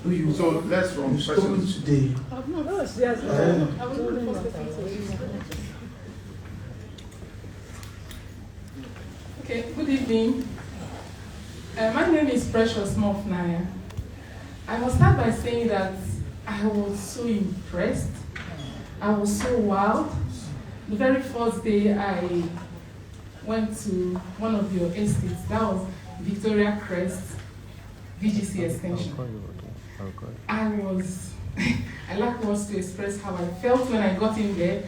S1: Who you?
S4: So let's from
S1: You spoken today.
S6: Okay, good evening. My name is Precious Mofnaya. I must start by saying that I was so impressed. I was so wild. The very first day I went to one of your estates, that was Victoria Crest, VGC Extension. I lack words to express how I felt when I got in there.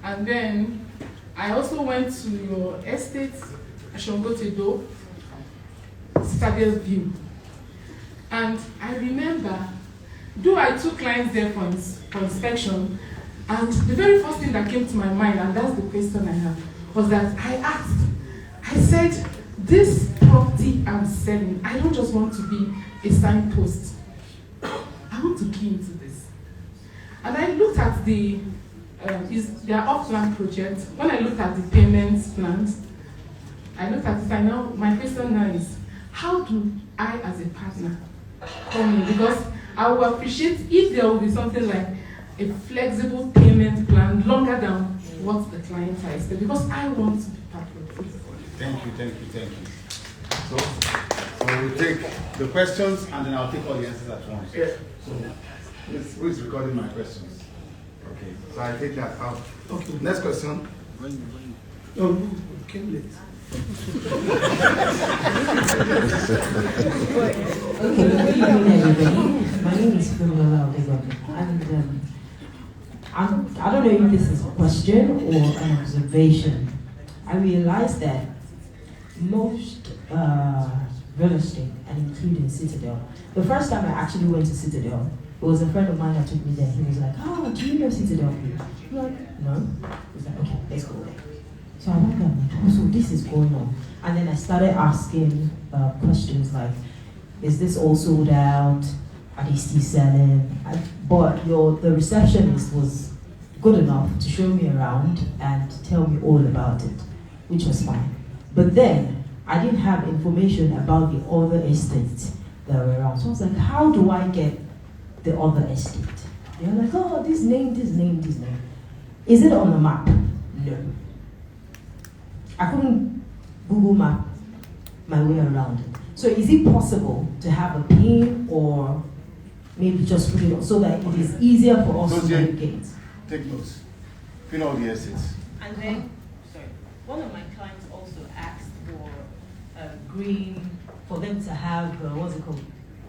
S6: And then I also went to your estate, Ashongotedo, Citadel View. And I remember, though I took clients there for inspection, and the very first thing that came to my mind, and that's the question I have, was that I said, this property I'm selling, I don't just want to be a signpost. I want to key into this. And I looked at their off-plan project. When I looked at the payments plans, I looked at it, and now my question now is, how do I as a partner come in? Because I would appreciate if there will be something like a flexible payment plan longer than what the client has, because I want to be part of it.
S4: Thank you. So we'll take the questions and then I'll take all the answers at once.
S1: Yeah.
S4: So who is recording my questions? Okay, so I take that out.
S1: Okay.
S4: Next question.
S1: No, you came late.
S7: Okay, good evening, everybody. My name is Philomena Odegoni, and I don't know if this is a question or an observation. I realized that most real estate, and including Citadel, the first time I actually went to Citadel, it was a friend of mine that took me there. He was like, "Oh, do you know Citadel?" I'm like, "No." He was like, "Okay, let's go there." So I went there, so this is going on. And then I started asking questions like, is this all sold out? Are they still selling? But the receptionist was good enough to show me around and tell me all about it, which was fine. But then I didn't have information about the other estates that were around. So I was like, how do I get the other estate? They were like, oh, this name. Is it on the map? No. I couldn't Google map my way around it. So is it possible to have a pin or maybe just put it on so that it is easier for us to navigate?
S4: Take notes. Pin all the assets.
S7: And then, one of my clients also asked for green for them to have, what's it called?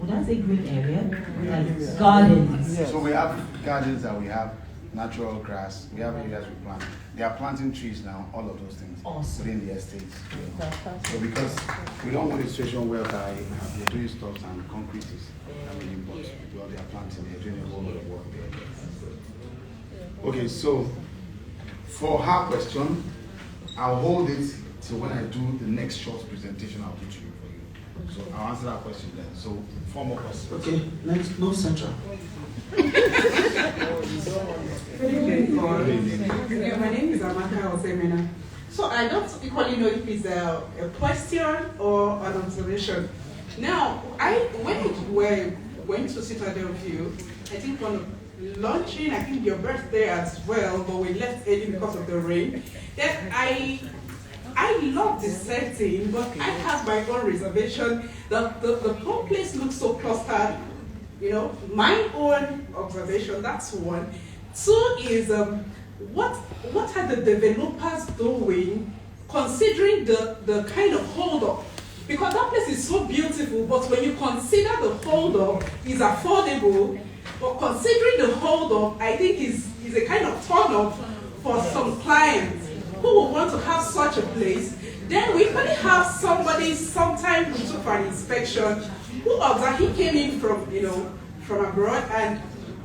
S7: Would I say green area? Like gardens.
S2: So we have gardens that we have natural grass, we have areas we plant. They are planting trees now, all of those things within the estates. So because we don't want a situation whereby they're doing stuff and concrete is happening, but well, they are planting, they're doing a whole lot of work there. Okay, so for her question, I'll hold it till when I do the next short presentation I'll do to you for you. So I'll answer that question then. So 4 more questions.
S1: Okay, next, no central.
S8: Good evening. My name is Amaka Osemena. So I don't equally know if it's a question or an observation. Now, when we went to Citadel View, I think on launching, I think your birthday as well, but we left early because of the rain. Then I love the setting, but I have my own reservation. The whole place looks so clustered. You know, my own observation, that's one. 2 is, what are the developers doing considering the kind of hold-up? Because that place is so beautiful, but when you consider the hold-up is affordable, but considering the hold-up, I think is a kind of turn-up for some clients who will want to have such a place. Then we probably have somebody sometime who took for an inspection who observed, he came in from, from abroad, and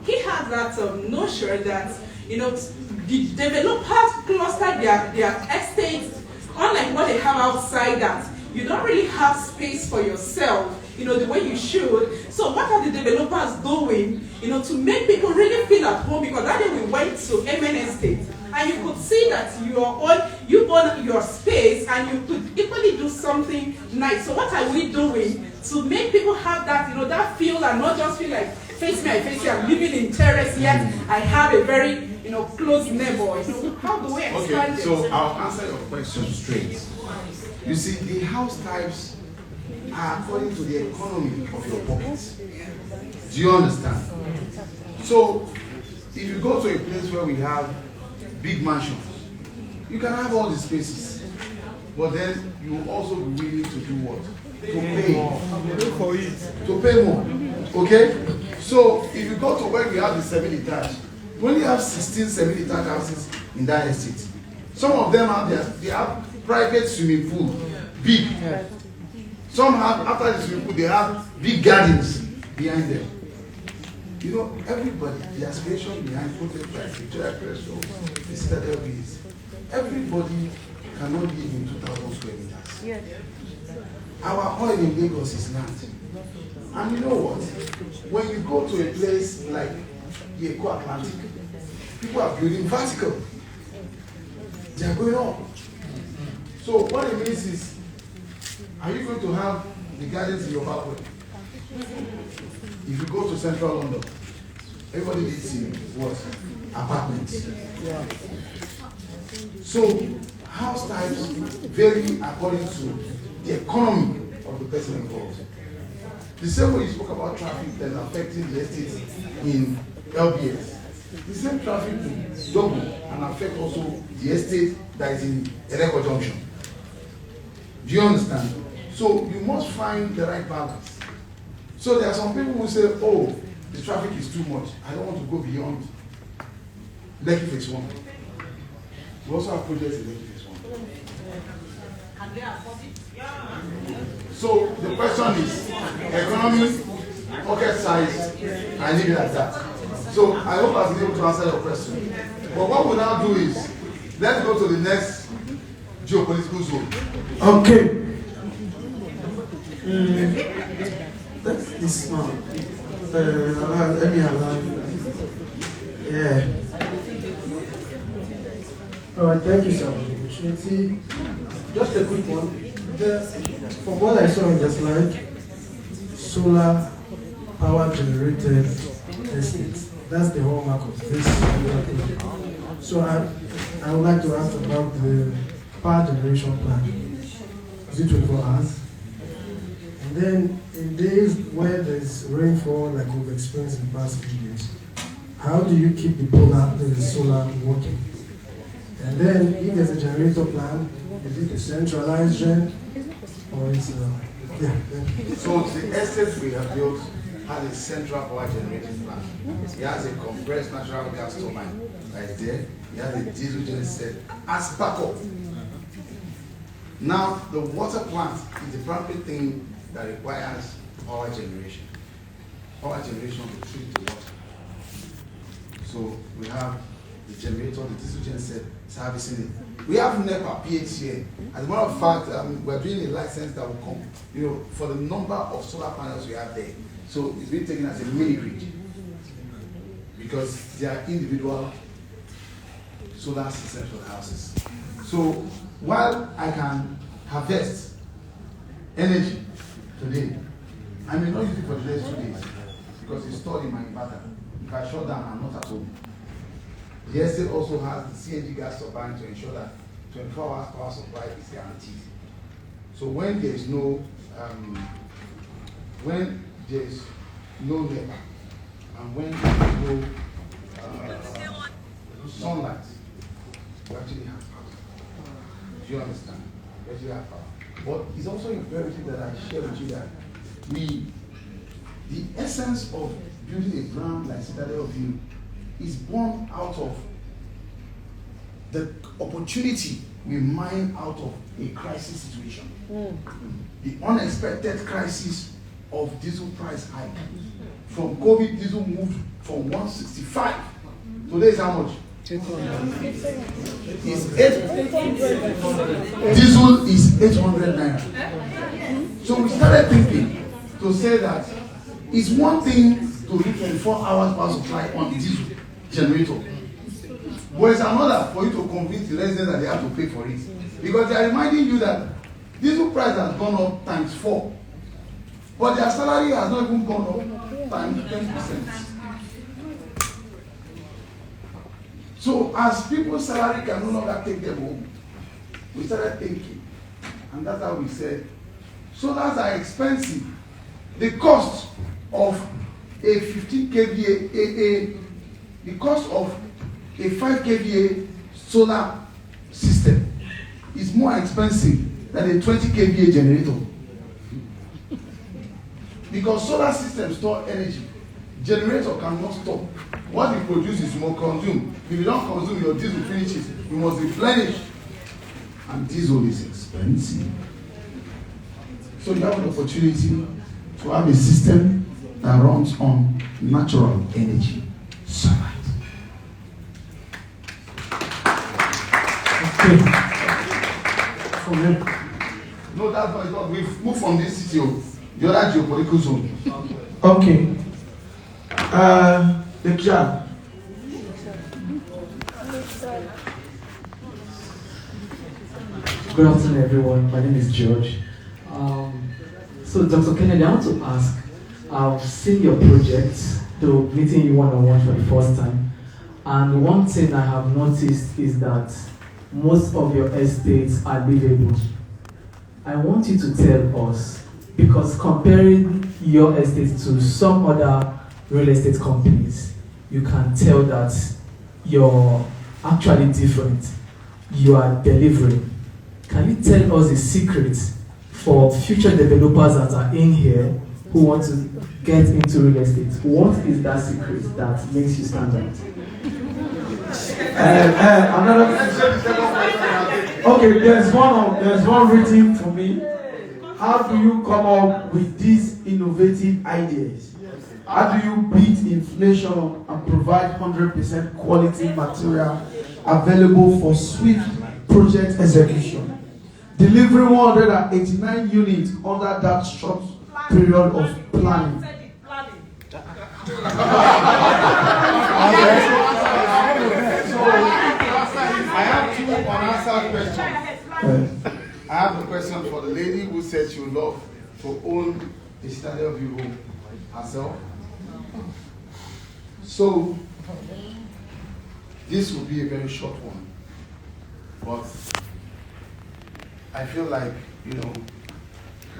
S8: he had that notion that, the developers cluster their estates, unlike what they have outside, that you don't really have space for yourself, the way you should. So what are the developers doing, to make people really feel at home? Because that day we went to MN Estate, and you could see that you own your space, and you could equally do something nice. So what are we doing to make people have that, that feel, and not just feel like, face me, I face you, I'm living in terrace, yet I have a very, close neighbor. How do we expand
S2: it? So I'll answer your question straight. You see, the house types are according to the economy of your pockets. Do you understand? So if you go to a place where we have big mansions, you can have all the spaces, but then you will also be willing to do what? To pay for it. To pay more. Okay? So if you go to where we have the semi-detached, we only have 16 semi-detached houses in that estate. Some of them have private swimming pool, big. Some have, after the swimming pool, they have big gardens behind them. Everybody, the aspiration behind projects like Victoria Crest, the Citadel Views, everybody cannot live in 2,000 square meters. Yes. Our oil in Lagos is land. And you know what? When you go to a place like the Eco-Atlantic, people are building vertical. They are going up. So what it means is, are you going to have the gardens in your backward? If you go to central London, everybody lives in what? Apartments. Yeah. So house types vary according to the economy of the person involved. The same way you spoke about traffic that's affecting the estates in LBS, the same traffic will double and affect also the estate that is in Edeko Junction. Do you understand? So you must find the right balance. So there are some people who say, oh, the traffic is too much. I don't want to go beyond Lekki Phase 1. We also have projects in Lekki Phase 1.
S10: Can they afford it?
S2: So the question is, economy, pocket size, I leave it at that. So I hope I've been able to answer your question. But what we'll now do is, let's go to the next geopolitical zone.
S1: Okay. That's this one. Let me allow you. Yeah.
S11: All right, thank you, sir, for the opportunity. Just a quick one. From what I saw in the slide, solar power generated estates. That's the hallmark of this thing. So I would like to ask about the power generation plan. Is it 24 hours? And then in days where there's rainfall like we've experienced in the past few years, how do you keep the solar working? And then if there's a generator plan, is it a centralized gen or it's
S4: So the estate we have built has a central power generating plant. It has a compressed natural gas turbine right there. It has a diesel genset as backup. Now the water plant is the primary thing that requires power generation. Power generation to treat the water. So we have the generator, the diesel genset servicing it. We have NEPA PH here. As a matter of fact, we're doing a license that will come, for the number of solar panels we have there. So it's been taken as a mini grid because they are individual solar systems for the houses. So while I can harvest energy today, I may not use it for the next 2 days because it's stored in my inverter. If I shut down, I'm not at home. The estate also has the CNG gas turbine to ensure that 24 hours power supply is guaranteed. So when there is no NEPA and when there is no sunlight, we actually have power. Do you understand? We actually have power. But it's also imperative that I share with you that the essence of building a brand like Citadel View is born out of the opportunity we mine out of a crisis situation. The unexpected crisis of diesel price hike. From COVID, diesel moved from 165. Today is how much? Diesel is 800 naira. So we started thinking to say that it's one thing to do 24 hours power supply on diesel generator. But it's another for you to convince the residents that they have to pay for it. Because they are reminding you that diesel price has gone up times 4. But their salary has not even gone up times 10%. So as people's salary can no longer take them home, we started thinking. And that's how we said, solars are expensive. The cost of a 15 kVA, the cost of a 5 kVA solar system is more expensive than a 20 kVA generator. Because solar systems store energy. Generator cannot stop. What you produce is more consumed. If you don't consume, your diesel finishes. You must replenish. And diesel is expensive. So you have an opportunity to have a system that runs on natural energy, sunlight.
S11: Okay.
S4: No, that's not it. We've moved from this city, the other geopolitical zone.
S1: Okay. The job.
S12: Good afternoon, everyone. My name is George. So, Dr. Kennedy, I want to ask, I've seen your project, though meeting you one-on-one for the first time, and one thing I have noticed is that most of your estates are livable. I want you to tell us, because comparing your estate to some other real estate companies, you can tell that you're actually different. You are delivering. Can you tell us the secret for future developers that are in here who want to get into real estate? What is that secret that makes you stand out?
S1: Okay, there's one written for me. How do you come up with these innovative ideas? How do you beat inflation and provide 100% quality material available for swift project execution? Delivering 189 units under that short period of planning.
S4: I have two unanswered questions. I have a question for the lady who said she would love to own a Citadel View home herself. So, this will be a very short one. But I feel like, a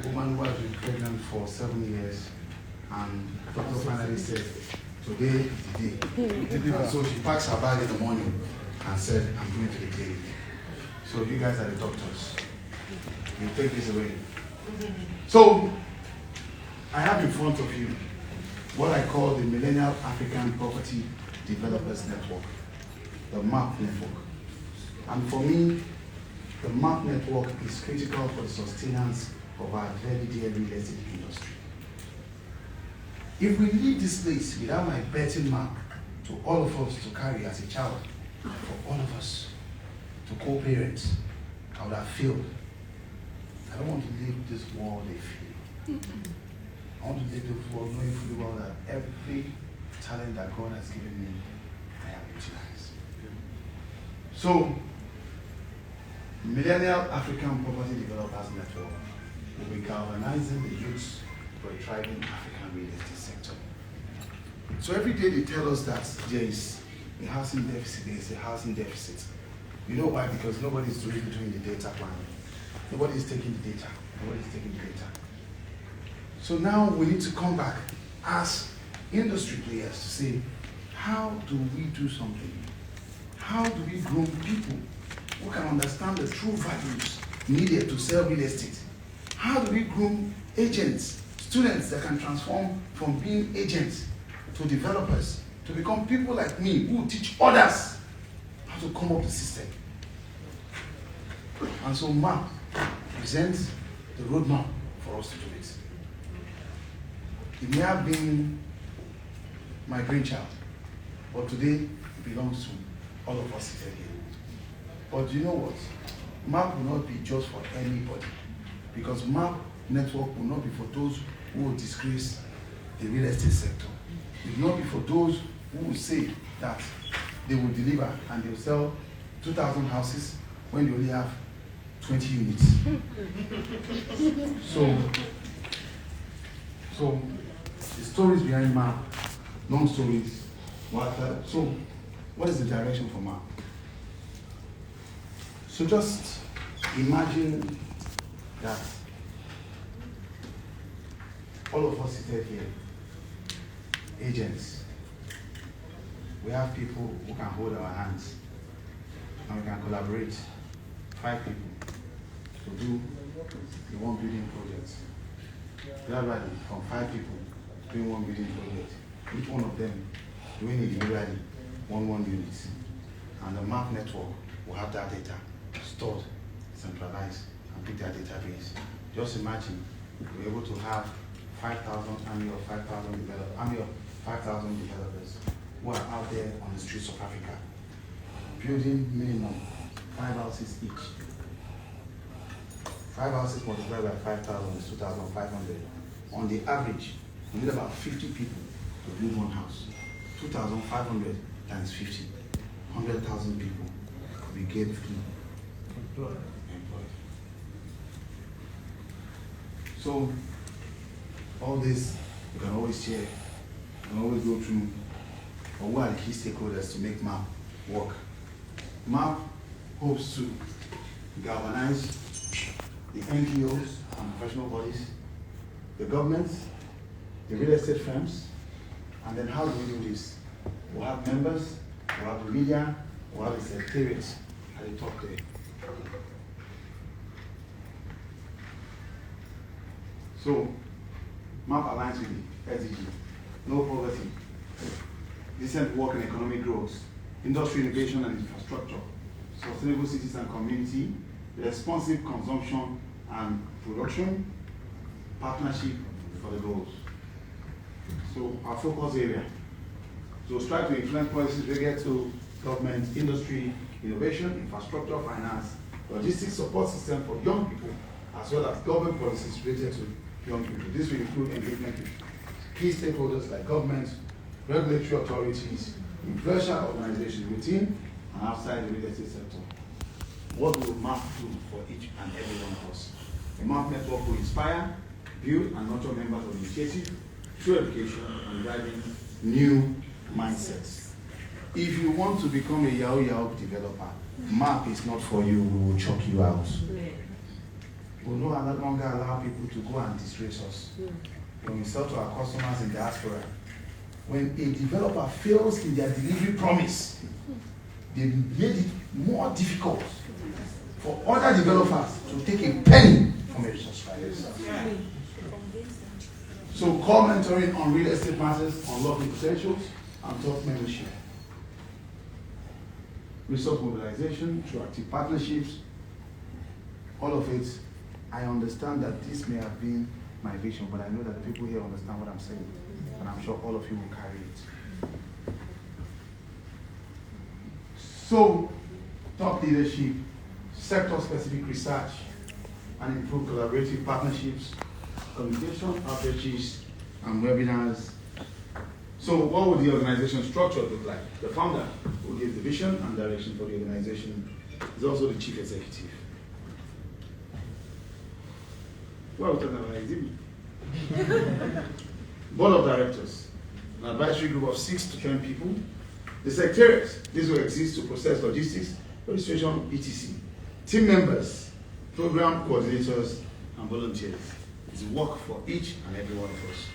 S4: woman who has been pregnant for 7 years, and the doctor finally said, today is the day. And so she packs her bag in the morning and said, I'm going to the clinic. So you guys are the doctors. You take this away. So, I have in front of you what I call the Millennial African Property Developers Network, the MAP network. And for me, the MAP network is critical for the sustenance of our very dear real estate industry. If we leave this place without my betting mark to all of us to carry as a child, for all of us to co-parent, I would have failed. I don't want to leave this world a failure. I want to leave this world knowing fully well that every talent that God has given me, I have utilized. So, Millennial African Property Developers Network will be galvanizing the youth for a thriving African real estate sector. So every day they tell us that there is a housing deficit, there is a housing deficit. You know why? Because nobody is doing the data plan. Nobody is taking the data. Nobody is taking the data. So now we need to come back as industry players to say, how do we do something? How do we groom people who can understand the true values needed to sell real estate? How do we groom agents, students that can transform from being agents to developers, to become people like me who teach others how to come up the system? And so MAP presents the roadmap for us to do it. It may have been my brainchild, but today it belongs to all of us seated here. But you know what? MAP will not be just for anybody, because MAP network will not be for those who will disgrace the real estate sector. It will not be for those who will say that they will deliver and they will sell 2,000 houses when they only have 20 units. So the stories behind MAP, long stories. So what is the direction for MAP? So just imagine that all of us seated here, agents, we have people who can hold our hands and we can collaborate, 5 people, to do the one building project. Gradually, from 5 people doing one building project, each one of them doing individually one unit. And the MAP network will have that data stored, centralized, and pick their database. Just imagine we're able to have 5,000 army of 5,000 developers who are out there on the streets of Africa, building minimum 5 houses each. 5 houses multiplied by 5,000 is 2,500. On the average, we need about 50 people to build one house. 2,500 times 50, 100,000 people could be gainfully employed. So, all this, you can always share, you can always go through, or who are the key stakeholders to make MAP work. MAP hopes to galvanize the NGOs and professional bodies, the government, the real estate firms, and then how do we do this? We'll have members, we'll have the media, we'll have the secretariat at the top there. So, MAP aligns with the SDG. No poverty, decent work and economic growth, industry innovation and infrastructure, sustainable cities and community, responsive consumption and production, partnership for the goals. So our focus area. So strive to influence policies related to government, industry, innovation, infrastructure, finance, logistics support system for young people, as well as government policies related to young people. This will include engagement with key stakeholders like government, regulatory authorities, influential organizations within and outside the real estate sector. What will MAP do for each and every one of us? The MAP network will inspire, build, and nurture members of the initiative through education and driving new mindsets. If you want to become a Yahoo developer, MAP is not for you. We will choke you out. We will no longer allow people to go and disgrace us. When we sell to our customers in diaspora, when a developer fails in their delivery promise, they made it more difficult for other developers to take a penny from a subscriber. So core mentoring on real estate matters, unlocking potentials, and thought membership. Resource mobilization, through active partnerships, all of it. I understand that this may have been my vision, but I know that the people here understand what I'm saying, and I'm sure all of you will carry it. So, top leadership, sector-specific research, and improve collaborative partnerships, communication, outreaches, and webinars. So what would the organization structure look like? The founder will give the vision and direction for the organization. Is also the chief executive. What are we talking about? Is it? Board of directors, an advisory group of 6 to 10 people. The secretariat, this will exist to process logistics, registration, etc. Team members, program coordinators, and volunteers. It's work for each and every one of us.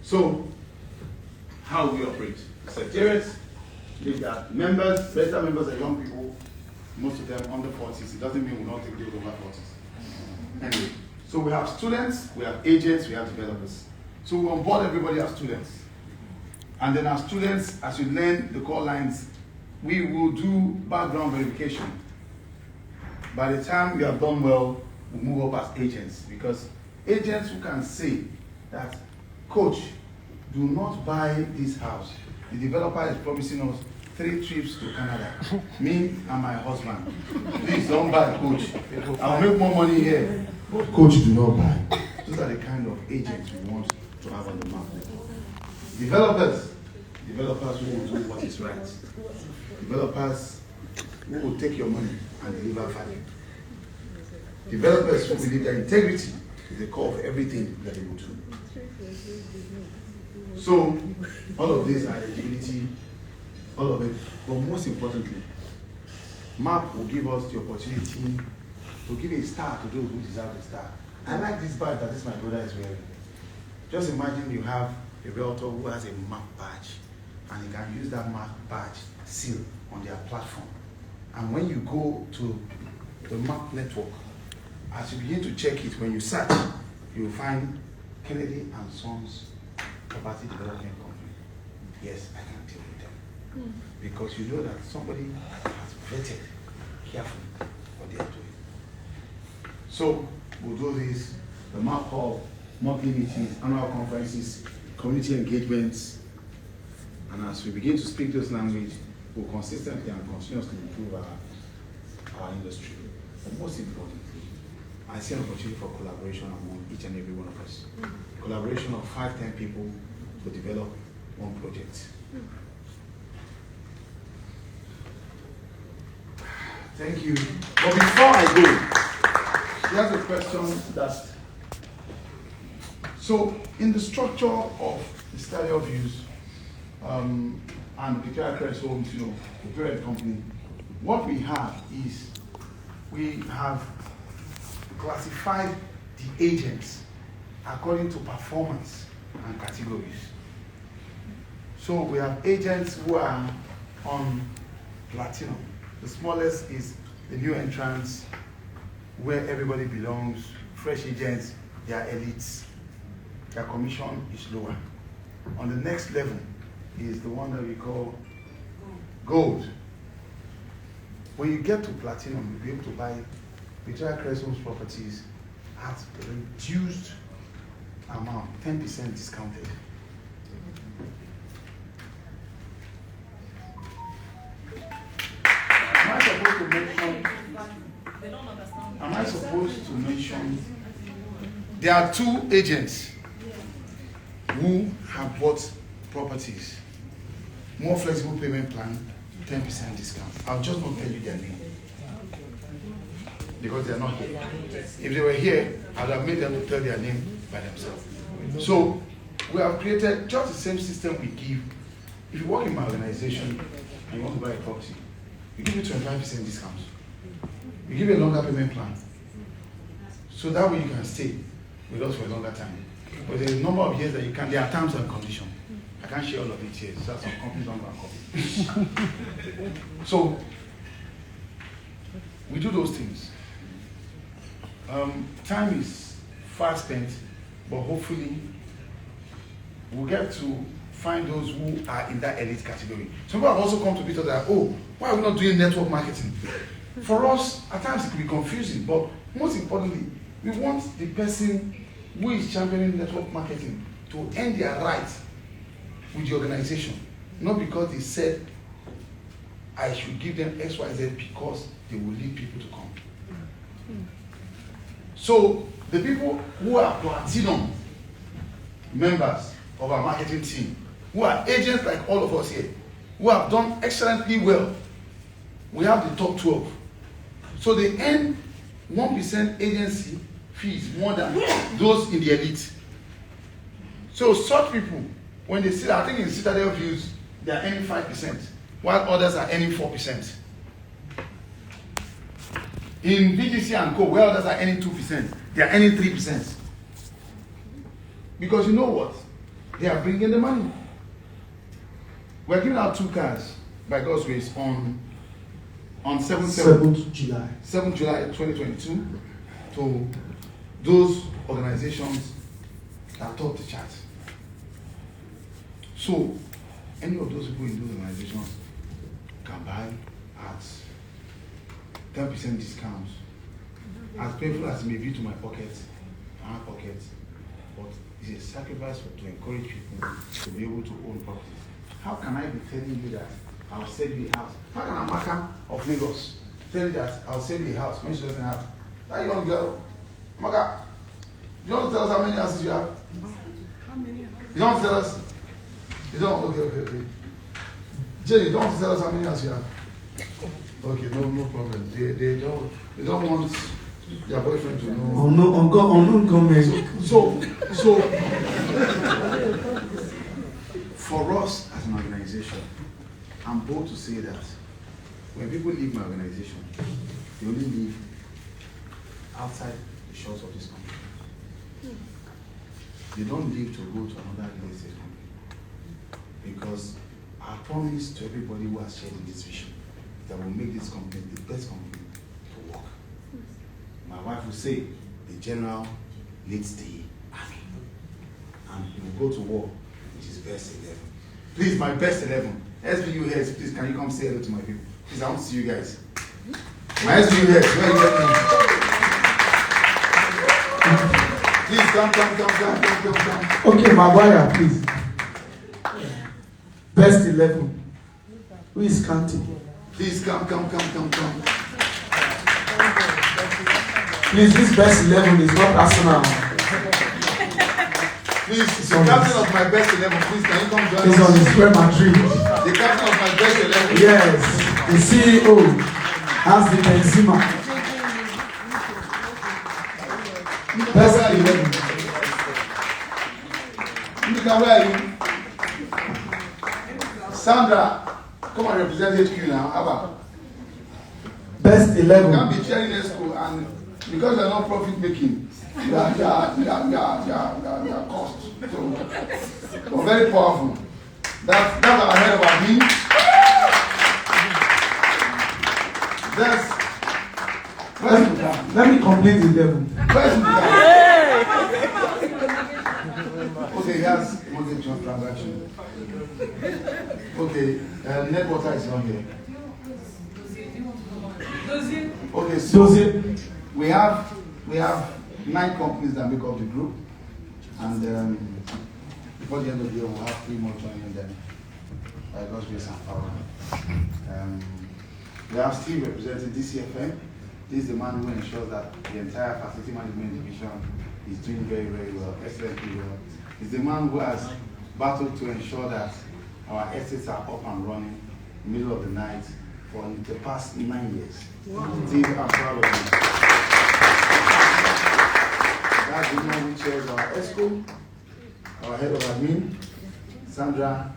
S4: So, how we operate? Secretariat, leave that. Members, registered members are young people, most of them under 40s. It doesn't mean we don't take those over 40s. Anyway, so we have students, we have agents, we have developers. So we onboard everybody as students. And then as students, as you learn the core lines, we will do background verification. By the time we have done well, we move up as agents, because agents who can say that, coach, do not buy this house. The developer is promising us 3 trips to Canada. Me and my husband. Please don't buy, coach. I'll make more money here. Coach, do not buy. Those are the kind of agents we want to have on the market. Developers who will do what is right. Developers who will take your money and deliver value. Developers who believe that integrity is the core of everything that they will do. So, all of these are eligibility, all of it. But most importantly, MAP will give us the opportunity to give a star to those who deserve a star. I like this badge that this my brother is wearing. Just imagine you have a realtor who has a MAP badge, and you can use that MAP badge seal on their platform. And when you go to the MAP network, as you begin to check it, when you search, you will find Kennedy and Sons Property Development Company. Yes, I can deal with them. Because you know that somebody has vetted carefully what they are doing. So we'll do this, the MAP Hub, monthly meetings, annual conferences, community engagements, and as we begin to speak this language, we'll consistently and continuously improve our industry. But most importantly, I see an opportunity for collaboration among each and every one of us. Collaboration of 5-10 people to develop one project. Thank you. But before I go, there's a question that, so in the structure of the study of use and the Victoria Crest Homes, the parent company, what we have is we have classified the agents according to performance and categories. So we have agents who are on platinum. The smallest is the new entrants, where everybody belongs. Fresh agents, they are elites. Their commission is lower. On the next level is the one that we call gold. When you get to platinum, you'll be able to buy Victoria Crest Homes properties at a reduced amount, 10% discounted. Am I supposed to mention? There are 2 agents who have bought properties. More flexible payment plan, 10% discount. I'll just not tell you their name, because they're not here. If they were here, I'd have made them to tell their name by themselves. So we have created just the same system we give. If you work in my organization and you want to buy a property, we give you 25% discount. We give you a longer payment plan. So that way you can stay with us for a longer time. But there's a number of years that you can, there are terms and conditions. I can't share all of it here, so that's some companies don't copy. So we do those things. Time is fast spent but hopefully we'll get to find those who are in that elite category. Some people have also come to meet us that, oh, why are we not doing network marketing? For us, at times it can be confusing, but most importantly, we want the person who is championing network marketing to earn their rights with the organization, not because they said I should give them X, Y, Z because they will lead people to come. So the people who are platinum members of our marketing team, who are agents like all of us here, who have done excellently well, we have the top 12. So they earn 1% agency fees more than those in the elite. So such people, when they see, I think in Citadel Views, they are earning 5%, while others are earning 4%. In VGC and Co, where others are earning 2%, they are earning 3%. Because you know what? They are bringing the money. We're giving out 2 cars by God's grace on 7th July 2022 to those organizations that top the chart. So any of those people in those organizations can buy at 10% discounts. As painful as it may be to my pocket, our pocket, but it's a sacrifice to encourage people to be able to own properties. How can I be telling you that I'll sell you a house? How can a Amaka of Lagos tell you that I'll sell you a house when she doesn't have? That young girl, Amaka, you don't tell us how many houses you have?
S10: How many?
S4: You don't tell us? You don't? Okay. Jenny, you don't tell us how many houses you have? Okay, no problem. They don't want their boyfriend to know.
S1: On comment.
S4: So for us as an organization, I'm bold to say that when people leave my organization, they only leave outside the shores of this country. They don't leave to go to another real estate company. Because I promise to everybody who has shared in this vision that will make this company the best company to work. My wife will say, the general leads the army. And he will go to war, which is best 11. Please, my best 11. SBU heads, please, can you come say hello to my people? Please, I want to see you guys. My SBU heads, where you get me? Please, come.
S1: Okay, Maguire, please. Best 11. Who is counting?
S4: Please, come.
S1: Please, this best 11 is not Arsenal.
S4: Please, the captain of my best 11, please, can you come join us?
S1: He's on his Real Madrid.
S4: The captain of my best 11.
S1: Yes, the CEO has the Benzema. Best 11.
S4: Nika, where are you? Sandra, come and represent HQ now. Abba.
S1: Best 11.
S4: You can't be chairing ESCO, and because you're not profit making, you are cost. So very powerful. That's our head of our team.
S1: Let me complete the 11.
S4: Where's Muta? Okay, he has mortgage transaction. Okay, Netwater is not here. Okay, so we have 9 companies that make up the group, and before the end of the year we'll have 3 more joining them by God's grace and power. We have Steve representing DCFM. This is the man who ensures that the entire facility management division is doing very, very well, excellently well. He's the man who has battled to ensure that our estates are up and running in the middle of the night for the past 9 years. Wow. Steve, I'm proud of you. That's the man who chairs our ESCO, our head of admin, Sandra.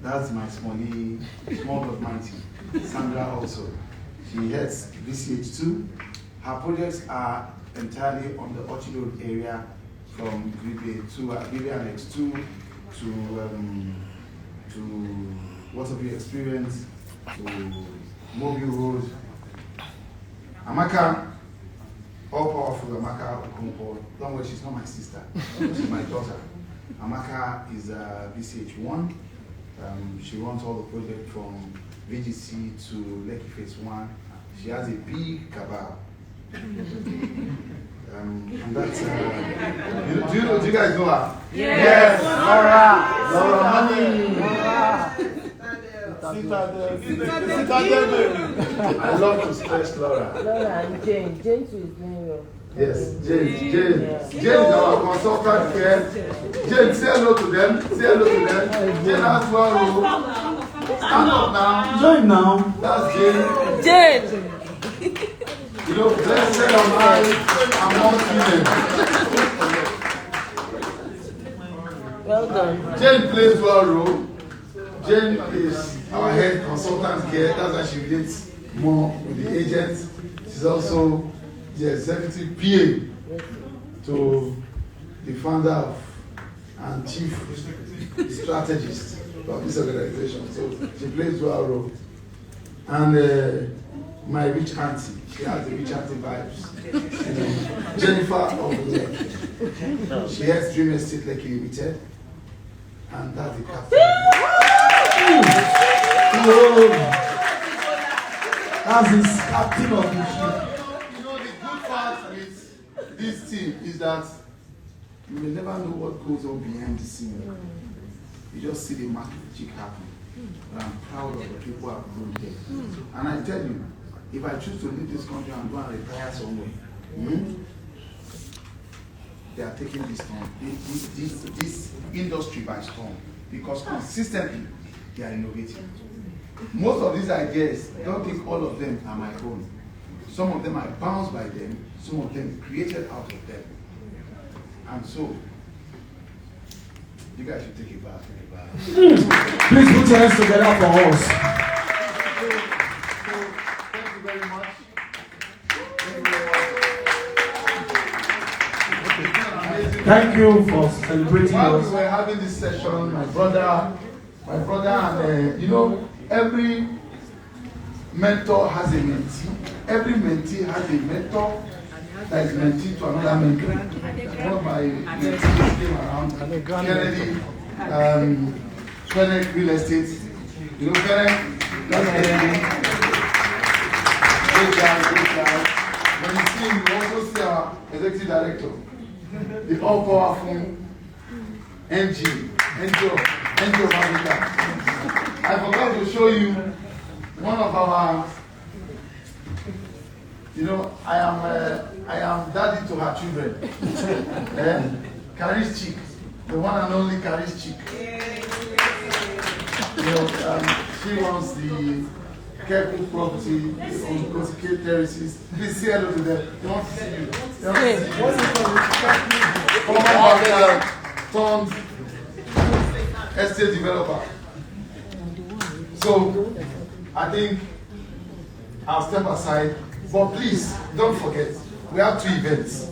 S4: That's my small but mighty. Sandra also. She heads VCH2. Her projects are entirely on the Orchard Road area, from Vivian X2 to What Have You Experienced, to Mogul Road. Amaka all powerful Amaka Okonkwo. Don't worry, she's not my sister. She's my daughter. Amaka is BCH1. She runs all the projects from VGC to Lekki Phase 1. She has a big cabal. And that's, do you guys know her?
S1: Yes.
S4: Laura Money. I love to stress Laura.
S13: Laura and Jane. Jane too is doing well.
S4: Yes, Jane is our consultant here. Jane, say hello to them. Say hello to them. Jane has one role. Stand up now.
S1: Join now.
S4: That's Jane.
S13: Jane.
S4: You know, let's say on high among women.
S13: Well done.
S4: Jane plays one role. Jane is our head consultant here. That's why she relates more with the agents. She's also the executive PA to the founder and chief strategist of this organization. So she plays dual role. And my rich auntie, she has the rich auntie vibes. Jennifer of Lekki. She has Dream Estate Lekki Limited. And that's the captain.
S1: That's his captain of the ship.
S4: You know, the good part with this team is that you will never know what goes on behind the scene. You just see the magic happen. But I'm proud of the people I've grown here. And I tell you, if I choose to leave this country and go and retire somewhere, they are taking this industry by storm because consistently they are innovating. Most of these ideas, I don't think all of them are my own. Some of them are bounced by them, some of them created out of them. And so, you guys should take it back.
S1: Please put your hands together for us.
S4: Thank you very much.
S1: Thank you for celebrating
S4: While
S1: us.
S4: we were having this session, my brother and you know, every mentor has a mentee. Every mentee has a mentor that is mentee to another mentor. One of my mentees came around, Kennedy, Real Estate. You know Kennedy? That's Kennedy. Great guy. When you see him, you also see our executive director, the all-powerful NG of Africa. I forgot to show you one of our, you know, I am daddy to her children. Kari's chick, the one and only Kari's chick. You know, she runs the Careful Property, on Consequent Terraces. Please say hello to them. They want to see you. They want to see you. Former banker turned estate developer. So, I think I'll step aside. But please, don't forget, we have 2 events.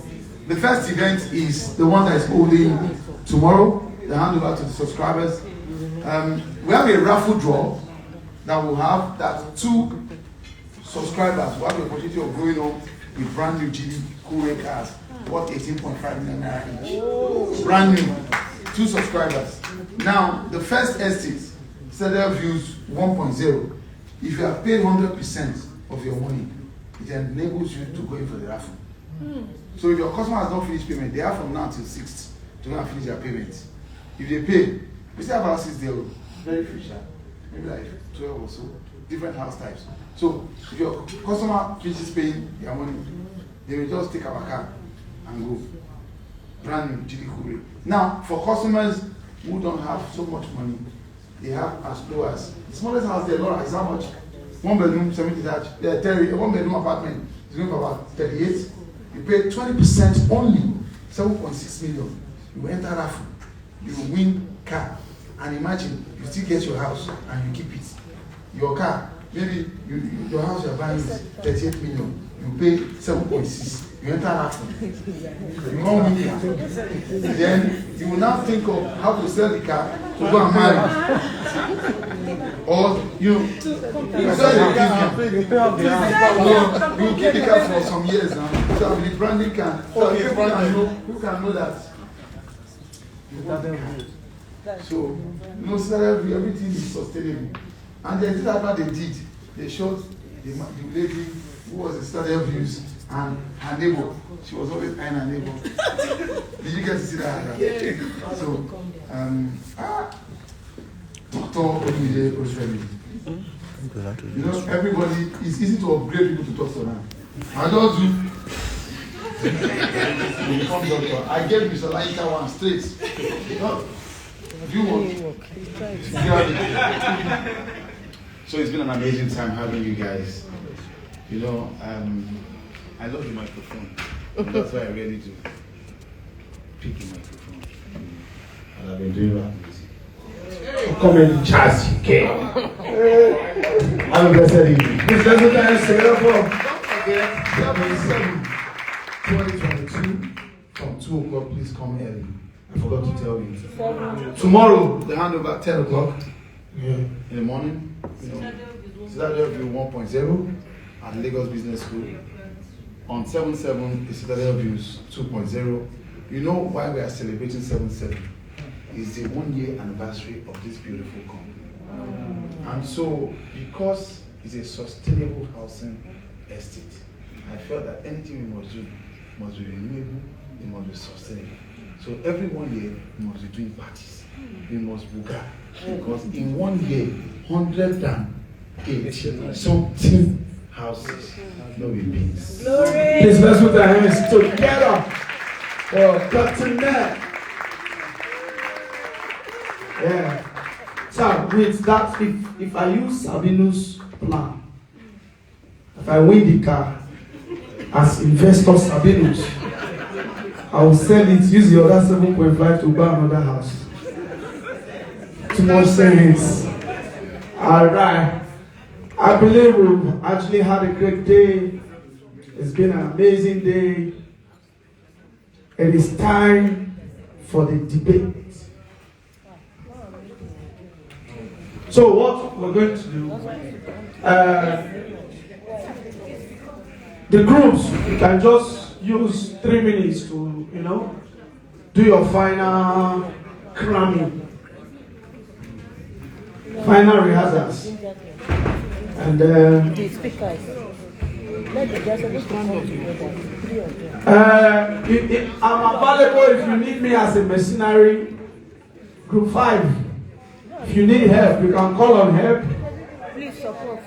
S4: The first event is the one that is holding tomorrow, the handover to the subscribers. We have a raffle draw that will have that 2 subscribers will have the opportunity of going on with brand new GD Cool cars worth 18.5 million naira each. Brand new, 2 subscribers. Now, the first estate, Cedar Views 1.0, if you have paid 100% of your money, it enables you to go in for the raffle. So if your customer has not finished payment, they have from now till 6th to go and finish their payment. If they pay, we still have houses there, very few, maybe like 12 or so, different house types. So if your customer finishes paying their money, they will just take our car and go. Brand new GD Kure. Now, for customers who don't have so much money, they have as low as the smallest house there, Laura, is how much? 1 bedroom, 70 detached. 1 bedroom apartment is going for about 38. You pay 20% only, 7.6 million. You enter raffle, you win car, and imagine you still get your house and you keep it. Your car, maybe your house you're buying is 38 million. You pay 7.6. You enter after. You come with car. Then you will now think of how to sell the car to go and marry. Or you sell the car. You keep the car for some years now. So the branding car. So who can know that? So, everything is sustainable. And they did that what they did. They showed the lady who was the Stardust Views and her neighbor. She was always eyeing her neighbor. Did you get to see that? Yeah. So, Dr. Olumide Osfemi. You know, everybody, it's easy to upgrade people to talk to now. I don't do. You become doctor. I gave Mr. Laika one straight. No. You want? So it's been an amazing time having you guys. You know, I love the microphone. That's why I really do pick the microphone. And I've been doing rap music. Come in, Charles, you can. Have a blessed evening. Please let's look at it. Don't forget, 2022 from 2 o'clock. Please come early. I forgot to tell you. Tomorrow, the handover at 10 o'clock in the morning. Citadel View 1.0 at Lagos Business School. On 7/7 is Citadel Views 2.0. You know why we are celebrating 7/7? It's the 1-year anniversary of this beautiful company. And so, because it's a sustainable housing estate, I felt that anything we must do must be renewable, it must be sustainable. So every 1 year, we must be doing parties. We must buga. Because in 1 year, 180 something houses, no beings.
S1: Please let's put our hands together for Captain Ned. Yeah. So with that, if I use Sabino's plan, if I win the car as investor Sabino's, I will sell it, use the other 7.5 to buy another house. Too much sense. Alright. I believe we've actually had a great day. It's been an amazing day. It is time for the debate. So what we're going to do, the groups, you can just use 3 minutes to, do your final cramming, final rehearsals. And
S13: the speakers. Let the just come together. 3 of them.
S1: I'm available if you need me as a mercenary. Group 5. If you need help, you can call on help.
S13: Please support.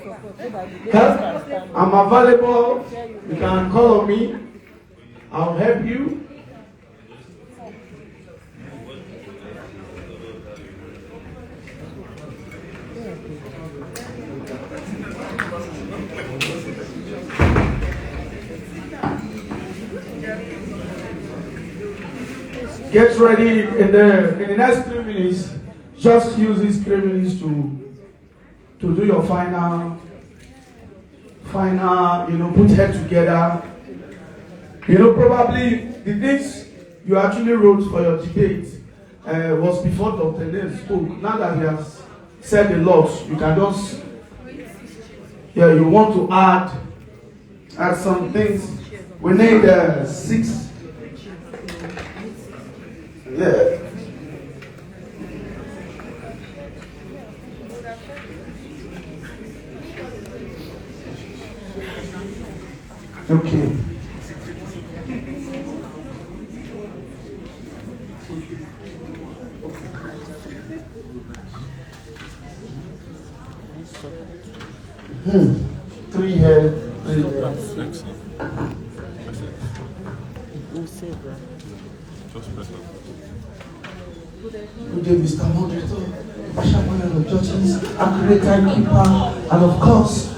S1: Help. I'm available. You can call on me. I'll help you. Get ready in the next 3 minutes. Just use these 3 minutes to do your final, put head together. Probably the things you actually wrote for your debate was before Dr. Ned spoke. Now that he has said a lot, you can just, you want to add some things. We need 6. Yeah. Okay. Three here. Good day, Mr. Moderator, Bashaman of Judges, Accurate Timekeeper, and of course,